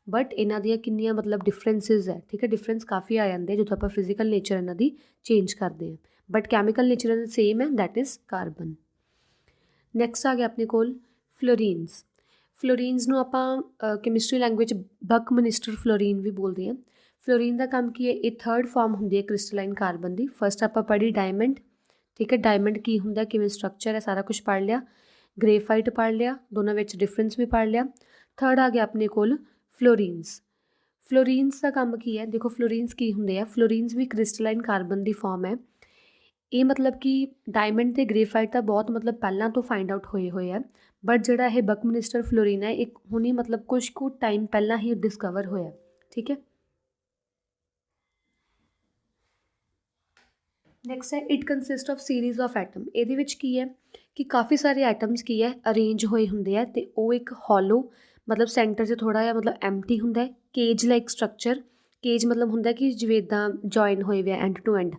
ਬਟ ਇਹਨਾਂ ਦੀਆਂ ਕਿੰਨੀਆਂ ਮਤਲਬ ਡਿਫਰੈਂਸਿਸ ਹੈ। ਠੀਕ ਹੈ। ਡਿਫਰੈਂਸ ਕਾਫੀ ਆ ਜਾਂਦੇ ਜਦੋਂ ਆਪਾਂ ਫਿਜ਼ੀਕਲ ਨੇਚਰ ਇਹਨਾਂ ਦੀ ਚੇਂਜ ਕਰਦੇ ਹਾਂ, ਬਟ ਕੈਮੀਕਲ ਨੇਚਰ ਸੇਮ ਹੈ, ਦੈਟ ਇਜ਼ ਕਾਰਬਨ। ਨੈਕਸਟ ਆ ਗਿਆ ਆਪਣੇ ਕੋਲ ਫਲੋਰੀਨਸ। ਫਲੋਰੀਨਸ ਨੂੰ ਆਪਾਂ ਕੈਮਿਸਟਰੀ ਲੈਂਗੁਏਜ ਬਕਮਿਨਿਸਟਰ ਫਲੋਰੀਨ ਵੀ ਬੋਲਦੇ ਹਾਂ। ਫਲੋਰੀਨ ਦਾ ਕੰਮ ਕੀ ਹੈ, ਇਹ ਥਰਡ ਫਾਰਮ ਹੁੰਦੀ ਹੈ ਕ੍ਰਿਸਟਲਾਈਨ ਕਾਰਬਨ ਦੀ। ਫਸਟ ਆਪਾਂ ਪੜ੍ਹੀ ਡਾਇਮੰਡ, ਠੀਕ ਹੈ, ਡਾਇਮੰਡ ਕੀ ਹੁੰਦਾ, ਕਿਵੇਂ ਸਟਰਕਚਰ ਹੈ, ਸਾਰਾ ਕੁਛ ਪੜ੍ਹ ਲਿਆ। ਗ੍ਰੇਫਾਈਟ ਪੜ੍ਹ ਲਿਆ, ਦੋਨਾਂ ਵਿੱਚ ਡਿਫਰੈਂਸ ਵੀ ਪੜ੍ਹ ਲਿਆ। ਥਰਡ ਆ ਗਿਆ ਆਪਣੇ ਕੋਲ ਫਲੋਰੀਨਸ। ਫਲੋਰੀਨਸ ਦਾ ਕੰਮ ਕੀ ਹੈ, ਦੇਖੋ ਫਲੋਰੀਨਸ ਕੀ ਹੁੰਦੇ ਆ, ਫਲੋਰੀਨਸ ਵੀ ਕ੍ਰਿਸਟਲਾਈਨ ਕਾਰਬਨ ਦੀ ਫਾਰਮ ਹੈ। ਇਹ ਮਤਲਬ ਕਿ ਡਾਇਮੰਡ ਅਤੇ ਗ੍ਰੇਫਾਈਟ ਤਾਂ ਬਹੁਤ ਮਤਲਬ ਪਹਿਲਾਂ ਤੋਂ ਫਾਈਂਡ ਆਊਟ ਹੋਏ ਆ, ਬਟ ਜਿਹੜਾ ਇਹ ਬਕਮਿਨਿਸਟਰ ਫਲੋਰੀਨ ਹੈ ਇੱਕ ਹੁਣੀ ਮਤਲਬ ਕੁਛ ਕੁ ਟਾਈਮ ਪਹਿਲਾਂ ਹੀ ਡਿਸਕਵਰ ਹੋਇਆ, ਠੀਕ ਹੈ। ਨੈਕਸਟ ਹੈ it consist of series of atom. ਇਹਦੇ ਵਿੱਚ ਕੀ ਹੈ ਕਿ ਕਾਫੀ ਸਾਰੇ ਐਟਮਸ ਕੀ ਹੈ ਅਰੇਂਜ ਹੋਏ ਹੁੰਦੇ ਆ ਅਤੇ ਉਹ ਇੱਕ ਹੋਲੋ ਮਤਲਬ ਸੈਂਟਰ 'ਚ ਥੋੜ੍ਹਾ ਜਿਹਾ ਮਤਲਬ ਐਮਟੀ ਹੁੰਦਾ ਹੈ, ਕੇਜ ਲਾਈਕ ਸਟਰਕਚਰ। ਕੇਜ ਮਤਲਬ ਹੁੰਦਾ ਕਿ ਜਿਵੇਂ ਇੱਦਾਂ ਜੁਆਇਨ ਹੋਏ ਵੇ end to end,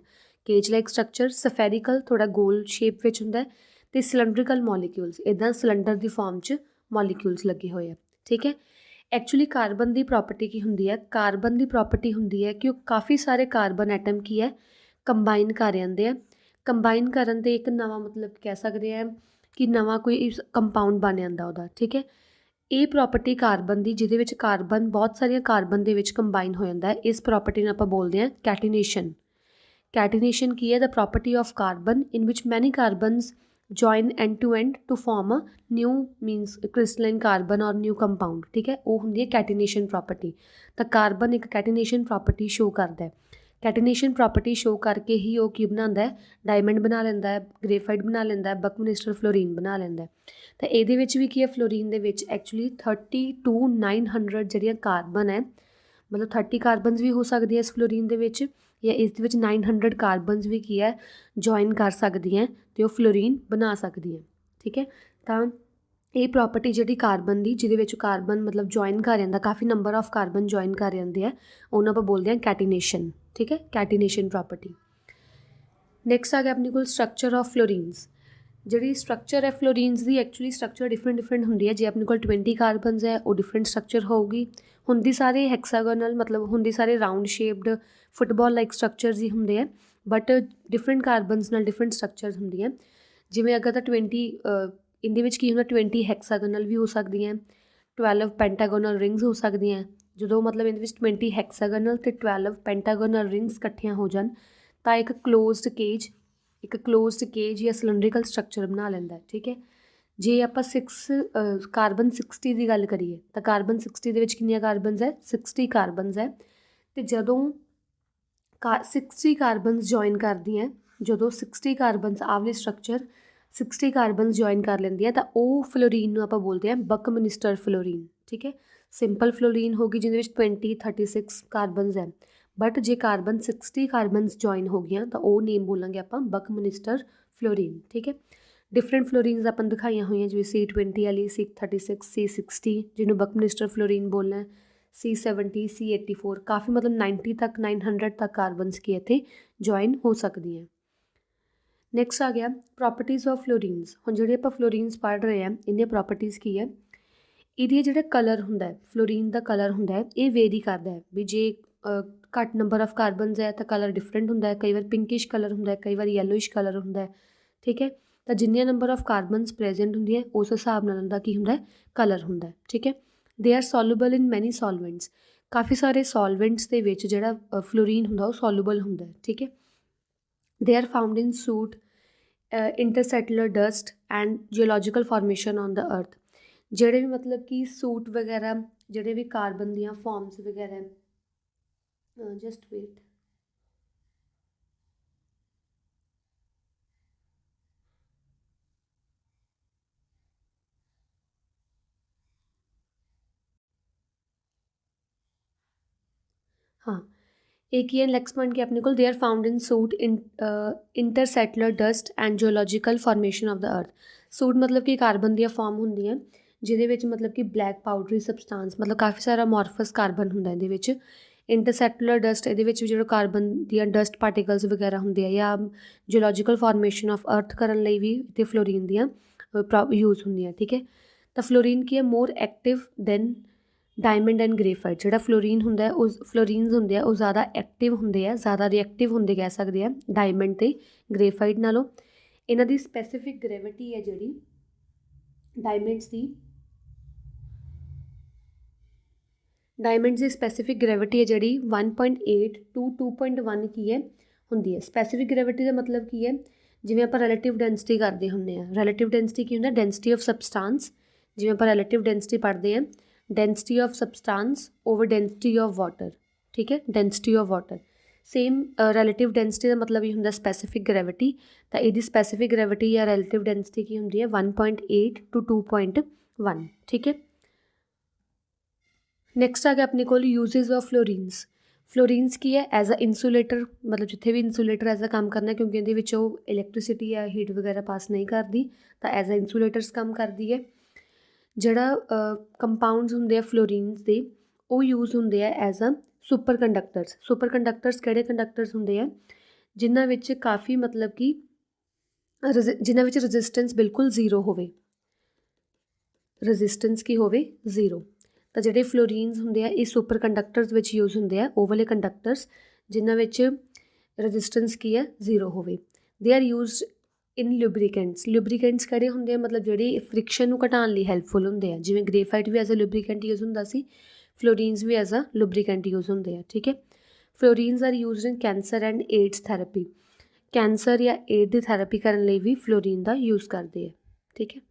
cage like structure. Spherical ਥੋੜ੍ਹਾ ਗੋਲ ਸ਼ੇਪ ਵਿੱਚ ਹੁੰਦਾ ਅਤੇ ਸਿਲੰਡਰੀਕਲ ਮੋਲੀਕਿਊਲਸ, ਇੱਦਾਂ ਸਿਲੰਡਰ ਦੀ ਫਾਰਮ 'ਚ ਮੋਲੀਕਿਊਲਸ ਲੱਗੇ ਹੋਏ ਆ, ਠੀਕ ਹੈ। ਐਕਚੁਅਲੀ ਕਾਰਬਨ ਦੀ ਪ੍ਰੋਪਰਟੀ ਕੀ ਹੁੰਦੀ ਹੈ, ਕਾਰਬਨ ਦੀ ਪ੍ਰੋਪਰਟੀ ਹੁੰਦੀ ਹੈ ਕਿ ਉਹ ਕਾਫੀ ਸਾਰੇ ਕਾਰਬਨ ਐਟਮ ਕੀ ਹੈ ਕੰਬਾਈਨ ਕਰ ਜਾਂਦੇ ਆ। ਕੰਬਾਈਨ ਕਰਨ 'ਤੇ ਇੱਕ ਨਵਾਂ ਮਤਲਬ ਕਹਿ ਸਕਦੇ ਆ ਕਿ ਨਵਾਂ ਕੋਈ ਕੰਪਾਊਂਡ ਬਣ ਜਾਂਦਾ ਉਹਦਾ, ਠੀਕ ਹੈ। ਇਹ ਪ੍ਰੋਪਰਟੀ ਕਾਰਬਨ ਦੀ, ਜਿਹਦੇ ਵਿੱਚ ਕਾਰਬਨ ਬਹੁਤ ਸਾਰੀਆਂ ਕਾਰਬਨ ਦੇ ਵਿੱਚ ਕੰਬਾਈਨ ਹੋ ਜਾਂਦਾ ਹੈ, ਇਸ ਪ੍ਰੋਪਰਟੀ ਨੂੰ ਆਪਾਂ ਬੋਲਦੇ ਹਾਂ ਕੈਟੀਨੇਸ਼ਨ। ਕੈਟੀਨੇਸ਼ਨ ਕੀ ਹੈ, the property of carbon in which many carbons join end to end to form a new means crystalline carbon or new compound, ਠੀਕ ਹੈ। ਉਹ ਹੁੰਦੀ ਹੈ ਕੈਟੀਨੇਸ਼ਨ ਪ੍ਰੋਪਰਟੀ। ਤਾਂ ਕਾਰਬਨ ਇੱਕ ਕੈਟੀਨੇਸ਼ਨ ਪ੍ਰੋਪਰਟੀ ਸ਼ੋ ਕਰਦਾ ਹੈ। ਕੈਟੀਨੇਸ਼ਨ ਪ੍ਰੋਪਰਟੀ ਸ਼ੋ ਕਰਕੇ ਹੀ ਉਹ ਕੀ ਬਣਾਉਂਦਾ ਹੈ, ਡਾਇਮੰਡ ਬਣਾ ਲੈਂਦਾ ਹੈ, ਗ੍ਰੇਫਾਈਟ ਬਣਾ ਲੈਂਦਾ ਹੈ, ਬਕਮਿਨਿਸਟਰ ਫਲੋਰੀਨ ਬਣਾ ਲੈਂਦਾ ਹੈ। ਤਾਂ ਇਹਦੇ ਵਿੱਚ ਵੀ ਕੀ ਹੈ, ਫਲੋਰੀਨ ਦੇ ਵਿੱਚ ਐਕਚੁਅਲੀ 30 to 900 ਜਿਹੜੀਆਂ ਕਾਰਬਨ ਹੈ, ਮਤਲਬ 30 ਕਾਰਬਨਸ ਵੀ ਹੋ ਸਕਦੀਆਂ ਇਸ ਫਲੋਰੀਨ ਦੇ ਵਿੱਚ, ਜਾਂ ਇਸ ਦੇ ਵਿੱਚ 900 ਕਾਰਬਨਸ ਵੀ ਕੀ ਹੈ ਜੁਆਇਨ ਕਰ ਸਕਦੀਆਂ ਅਤੇ ਉਹ ਫਲੋਰੀਨ ਬਣਾ ਸਕਦੀਆਂ, ਠੀਕ ਹੈ। ਤਾਂ ਇਹ ਪ੍ਰੋਪਰਟੀ ਜਿਹੜੀ ਕਾਰਬਨ ਦੀ, ਜਿਹਦੇ ਵਿੱਚ ਕਾਰਬਨ ਮਤਲਬ ਜੁਆਇਨ ਕਰ ਜਾਂਦਾ, ਕਾਫੀ ਨੰਬਰ ਆਫ ਕਾਰਬਨ ਜੁਆਇਨ ਕਰ ਜਾਂਦੇ ਆ, ਉਹਨੂੰ ਆਪਾਂ ਬੋਲਦੇ ਹਾਂ ਕੈਟੀਨੇਸ਼ਨ, ਠੀਕ ਹੈ, ਕੈਟੀਨੇਸ਼ਨ ਪ੍ਰੋਪਰਟੀ। ਨੈਕਸਟ ਆ ਗਿਆ ਆਪਣੇ ਕੋਲ ਸਟਰਕਚਰ ਆਫ ਫਲੋਰੀਨਸ। ਜਿਹੜੀ ਸਟਰਕਚਰ ਹੈ ਫਲੋਰੀਨਸ ਦੀ, ਐਕਚੁਅਲੀ ਸਟਰਕਚਰ ਡਿਫਰੈਂਟ ਹੁੰਦੀ ਹੈ। ਜੇ ਆਪਣੇ ਕੋਲ 20 ਕਾਰਬਨਸ ਹੈ ਉਹ ਡਿਫਰੈਂਟ ਸਟਰਕਚਰ ਹੋਊਗੀ। ਹੁੰਦੀ ਸਾਰੇ ਹੈਕਸਾਗੋਨਲ ਮਤਲਬ ਹੁੰਦੀ ਸਾਰੇ round shaped football like structures ਹੀ ਹੁੰਦੇ ਆ, ਬਟ ਡਿਫਰੈਂਟ ਕਾਰਬਨਸ ਨਾਲ ਡਿਫਰੈਂਟ ਸਟਰਕਚਰਸ ਹੁੰਦੀਆਂ। ਜਿਵੇਂ ਅਗਰ ਤਾਂ 20 ਇਹਦੇ ਵਿੱਚ ਕੀ ਹੁੰਦਾ, 20 ਹੈਕਸਾਗੋਨਲ ਵੀ ਹੋ ਸਕਦੀਆਂ, 12 ਪੈਂਟਾਗੋਨਲ ਰਿੰਗਸ ਹੋ ਸਕਦੀਆਂ। ਜਦੋਂ ਮਤਲਬ ਇਹਦੇ ਵਿੱਚ 20 ਹੈਕਸਾਗੋਨਲ ਅਤੇ 12 ਪੈਂਟਾਗੋਨਲ ਰਿੰਗਸ ਇਕੱਠੀਆਂ ਹੋ ਜਾਣ ਤਾਂ ਇੱਕ ਕਲੋਜ਼ਡ ਕੇਜ ਜਾਂ ਸਿਲੰਡਰੀਕਲ ਸਟਰਕਚਰ ਬਣਾ ਲੈਂਦਾ, ਠੀਕ ਹੈ। ਜੇ ਆਪਾਂ ਕਾਰਬਨ 60 ਦੀ ਗੱਲ ਕਰੀਏ ਤਾਂ ਕਾਰਬਨ 60 ਦੇ ਵਿੱਚ ਕਿੰਨੀਆਂ ਕਾਰਬਨਸ ਹੈ, 60 ਕਾਰਬਨਸ ਹੈ। ਅਤੇ ਜਦੋਂ 60 ਕਾਰਬਨਸ ਜੁਆਇਨ ਕਰਦੀਆਂ, ਜਦੋਂ 60 ਕਾਰਬਨਸ ਆਵਲੇ ਸਟਰਕਚਰ 60 ਕਾਰਬਨਸ ਜੁਆਇਨ ਕਰ ਲੈਂਦੀਆਂ ਤਾਂ ਉਹ ਫਲੋਰੀਨ ਨੂੰ ਆਪਾਂ ਬੋਲਦੇ ਹਾਂ ਬਕਮਿਨਿਸਟਰ ਫਲੋਰੀਨ, ਠੀਕ ਹੈ। ਸਿੰਪਲ ਫਲੋਰੀਨ ਹੋ ਗਈ ਜਿਹਦੇ ਵਿੱਚ 20 36 ਕਾਰਬਨਸ ਹੈ, ਬਟ ਜੇ ਕਾਰਬਨ 60 ਕਾਰਬਨਸ ਜੁਆਇਨ ਹੋ ਗਈਆਂ ਤਾਂ ਉਹ ਨੇਮ ਬੋਲਾਂਗੇ ਆਪਾਂ ਬਕਮਿਨਿਸਟਰ ਫਲੋਰੀਨ, ਠੀਕ ਹੈ। ਡਿਫਰੈਂਟ ਫਲੋਰੀਨਸ ਆਪਾਂ ਦਿਖਾਈਆਂ ਹੋਈਆਂ, ਜਿਵੇਂ C20 ਵਾਲੀ, C36, C60 ਜਿਹਨੂੰ ਬਕਮਿਨਿਸਟਰ ਫਲੋਰੀਨ ਬੋਲਣਾ, C70, C84, ਕਾਫੀ ਮਤਲਬ 90 ਤੱਕ 900 ਤੱਕ ਕਾਰਬਨਸ ਕੀ ਇੱਥੇ ਜੁਆਇਨ ਹੋ ਸਕਦੀਆਂ। ਨੈਕਸਟ ਆ ਗਿਆ ਪ੍ਰੋਪਰਟੀਜ਼ ਆਫ ਫਲੋਰੀਨਸ। ਹੁਣ ਜਿਹੜੇ ਆਪਾਂ ਫਲੋਰੀਨਸ ਪੜ੍ਹ ਰਹੇ ਹਾਂ ਇਹਦੀਆਂ ਪ੍ਰੋਪਰਟੀਜ਼ ਕੀ ਹੈ, ਇਹਦੀ ਜਿਹੜਾ ਕਲਰ ਹੁੰਦਾ ਹੈ, ਫਲੋਰੀਨ ਦਾ ਕਲਰ ਹੁੰਦਾ ਹੈ, ਇਹ ਵੇਰੀ ਕਰਦਾ ਹੈ ਵੀ ਜੇ ਘੱਟ ਨੰਬਰ ਆਫ ਕਾਰਬਨਸ ਹੈ ਤਾਂ ਕਲਰ ਡਿਫਰੈਂਟ ਹੁੰਦਾ ਹੈ, ਕਈ ਵਾਰ ਪਿੰਕਿਸ਼ ਕਲਰ ਹੁੰਦਾ ਹੈ, ਕਈ ਵਾਰ ਯੈਲੋਇਸ਼ ਕਲਰ ਹੁੰਦਾ ਹੈ, ਠੀਕ ਹੈ। ਤਾਂ ਜਿੰਨੀਆਂ ਨੰਬਰ ਆਫ ਕਾਰਬਨਸ ਪ੍ਰੈਜੈਂਟ ਹੁੰਦੀਆਂ ਉਸ ਹਿਸਾਬ ਨਾਲ ਉਹਦਾ ਕੀ ਹੁੰਦਾ, ਕਲਰ ਹੁੰਦਾ, ਠੀਕ ਹੈ। ਦੇ ਆਰ ਸੋਲੂਬਲ ਇਨ ਮੈਨੀ ਸੋਲਵੈਂਟਸ। ਕਾਫੀ ਸਾਰੇ ਸੋਲਵੈਂਟਸ ਦੇ ਵਿੱਚ ਜਿਹੜਾ ਫਲੋਰੀਨ ਹੁੰਦਾ ਉਹ ਸੋਲੂਬਲ ਹੁੰਦਾ, ਠੀਕ ਹੈ। They are found in soot, interstellar dust and geological formation on the earth. ਜਿਹੜੇ ਵੀ ਮਤਲਬ ਕਿ ਸੂਟ ਵਗੈਰਾ, ਜਿਹੜੇ ਵੀ ਕਾਰਬਨ ਦੀਆਂ ਫਾਰਮਸ ਵਗੈਰਾ, ਜਸਟ ਵੇਟ, ਹਾਂ ਇਹ ਕੀ ਹੈ, ਨੈਕਸਟ ਪੁਆਇੰਟ ਕੀ ਆਪਣੇ ਕੋਲ, they are found in soot interstellar dust and geological formation of the earth. Soot ਮਤਲਬ ਕਿ ਕਾਰਬਨ ਦੀਆਂ ਫਾਰਮ ਹੁੰਦੀਆਂ ਜਿਹਦੇ ਵਿੱਚ ਮਤਲਬ ਕਿ ਬਲੈਕ ਪਾਊਡਰੀ ਸਬਸਟਾਂਸ, ਮਤਲਬ ਕਾਫੀ ਸਾਰਾ ਮੋਰਫਸ ਕਾਰਬਨ ਹੁੰਦਾ ਇਹਦੇ ਵਿੱਚ। ਇੰਟਰਸੈਟੂਲਰ ਡਸਟ, ਇਹਦੇ ਵਿੱਚ ਵੀ ਜਿਹੜਾ ਕਾਰਬਨ ਦੀਆਂ ਡਸਟ ਪਾਰਟੀਕਲਸ ਵਗੈਰਾ ਹੁੰਦੇ ਆ, ਜਾਂ ਜਿਓਲੋਜੀਕਲ ਫਾਰਮੇਸ਼ਨ ਆਫ ਅਰਥ ਕਰਨ ਲਈ ਵੀ ਇੱਥੇ ਫਲੋਰੀਨ ਦੀਆਂ ਯੂਜ਼ ਹੁੰਦੀਆਂ, ਠੀਕ ਹੈ। ਤਾਂ ਫਲੋਰੀਨ ਕੀ ਹੈ, more active than diamond and graphite, ਜਿਹੜਾ ਫਲੋਰੀਨ ਹੁੰਦਾ ਹੈ ਉਹ ਫਲੋਰੀਨਸ ਹੁੰਦੇ ਆ ਉਹ ਜ਼ਿਆਦਾ ਐਕਟਿਵ ਹੁੰਦੇ ਆ, ਜ਼ਿਆਦਾ ਰਿਐਕਟਿਵ ਹੁੰਦੇ ਕਹਿ ਸਕਦੇ ਆ ਡਾਇਮੰਡ ਅਤੇ ਗ੍ਰੇਫਾਈਟ ਨਾਲੋਂ। ਇਹਨਾਂ ਦੀ ਸਪੈਸੀਫਿਕ ਗ੍ਰੈਵਿਟੀ ਹੈ ਜਿਹੜੀ ਡਾਇਮੰਡਸ ਦੀ ਸਪੈਸੀਫਿਕ ਗ੍ਰੈਵਿਟੀ ਹੈ ਜਿਹੜੀ 1.8 to 2.1 ਕੀ ਹੈ ਹੁੰਦੀ ਹੈ। ਸਪੈਸੀਫਿਕ ਗ੍ਰੈਵਿਟੀ ਦਾ ਮਤਲਬ ਕੀ ਹੈ, ਜਿਵੇਂ ਆਪਾਂ ਰਿਲੇਟਿਵ ਡੈਂਸਿਟੀ ਕਰਦੇ ਹੁੰਦੇ ਹਾਂ। ਰਿਲੇਟਿਵ ਡੈਂਸਿਟੀ ਕੀ ਹੁੰਦਾ, ਡੈਂਸਿਟੀ ਆਫ ਸਬਸਟਾਂਸ, ਜਿਵੇਂ ਆਪਾਂ ਰਿਲੇਟਿਵ ਡੈਂਸਿਟੀ ਪੜ੍ਹਦੇ ਹਾਂ, density of substance over density of water, ਠੀਕ ਹੈ, density of water. Same relative density ਦਾ ਮਤਲਬ ਇਹ ਹੁੰਦਾ ਸਪੈਸੀਫਿਕ ਗ੍ਰੈਵਿਟੀ, ਤਾਂ ਇਹਦੀ ਸਪੈਸੀਫਿਕ ਗ੍ਰੈਵਿਟੀ ਜਾਂ ਰਿਲੇਟਿਵ ਡੈਂਸਿਟੀ ਕੀ ਹੁੰਦੀ ਹੈ 1.8 to 2.1, ਠੀਕ ਹੈ। ਨੈਕਸਟ ਆ ਗਿਆ ਆਪਣੇ ਕੋਲ ਯੂਜ਼ਸ ਆਫ ਫਲੋਰੀਨਸ। ਫਲੋਰੀਨਸ ਕੀ ਹੈ, ਐਜ਼ ਅ ਇਨਸੂਲੇਟਰ, ਮਤਲਬ ਜਿੱਥੇ ਵੀ ਇਨਸੂਲੇਟਰ ਐਜ਼ ਅ ਕੰਮ ਕਰਨਾ, ਕਿਉਂਕਿ ਇਹਦੇ ਵਿੱਚ ਉਹ ਇਲੈਕਟ੍ਰੀਸਿਟੀ ਜਾਂ ਹੀਟ ਵਗੈਰਾ ਪਾਸ ਨਹੀਂ ਕਰਦੀ, ਤਾਂ ਐਜ਼ ਅ ਇਨਸੂਲੇਟਰਸ ਕੰਮ ਕਰਦੀ ਹੈ। ਜਿਹੜਾ ਕੰਪਾਊਂਡਸ ਹੁੰਦੇ ਆ ਫਲੋਰੀਨਸ ਦੇ, ਉਹ ਯੂਜ਼ ਹੁੰਦੇ ਆ ਐਜ਼ ਅ ਸੁਪਰ ਕੰਡਕਟਰਸ। ਸੁਪਰ ਕੰਡਕਟਰਸ ਕਿਹੜੇ ਕੰਡਕਟਰਸ ਹੁੰਦੇ ਆ, ਜਿਨ੍ਹਾਂ ਵਿੱਚ ਕਾਫੀ ਮਤਲਬ ਕਿ ਜਿਨ੍ਹਾਂ ਵਿੱਚ ਰੈਜ਼ਿਸਟੈਂਸ ਬਿਲਕੁਲ ਜ਼ੀਰੋ ਹੋਵੇ, ਰੈਜ਼ਿਸਟੈਂਸ ਕੀ ਹੋਵੇ, ਜ਼ੀਰੋ। ਤਾਂ ਜਿਹੜੇ ਫਲੋਰੀਨਸ ਹੁੰਦੇ ਆ ਇਹ ਸੁਪਰ ਕੰਡਕਟਰਸ ਵਿੱਚ ਯੂਜ਼ ਹੁੰਦੇ ਆ, ਉਹ ਵਾਲੇ ਕੰਡਕਟਰਸ ਜਿਨ੍ਹਾਂ ਵਿੱਚ ਰੈਜ਼ਿਸਟੈਂਸ ਕੀ ਹੈ, ਜ਼ੀਰੋ ਹੋਵੇ। ਦੇ ਆਰ ਯੂਜ਼ਡ ਇਨ ਲੂਬਰੀਕੈਂਟਸ। ਲੂਬਰੀਕੈਂਟਸ ਕਿਹੜੇ ਹੁੰਦੇ ਆ, ਮਤਲਬ ਜਿਹੜੇ ਫ੍ਰਿਕਸ਼ਨ ਨੂੰ ਘਟਾਉਣ ਲਈ ਹੈਲਪਫੁਲ ਹੁੰਦੇ ਆ, ਜਿਵੇਂ ਗ੍ਰੇਫਾਈਟ ਵੀ ਐਜ਼ ਅ ਲੂਬਰੀਕੈਂਟ ਯੂਜ਼ ਹੁੰਦਾ ਸੀ, ਫਲੋਰੀਨਸ ਵੀ ਐਜ਼ ਅ ਲੂਬਰੀਕੈਂਟ ਯੂਜ਼ ਹੁੰਦੇ ਆ, ਠੀਕ ਹੈ। Fullerenes are used in cancer and AIDS therapy. Cancer ਜਾਂ ਏਡ ਦੀ ਥੈਰੇਪੀ ਕਰਨ ਲਈ ਵੀ ਫਲੋਰੀਨ ਦਾ ਯੂਜ਼ ਕਰਦੇ ਆ, ਠੀਕ ਹੈ।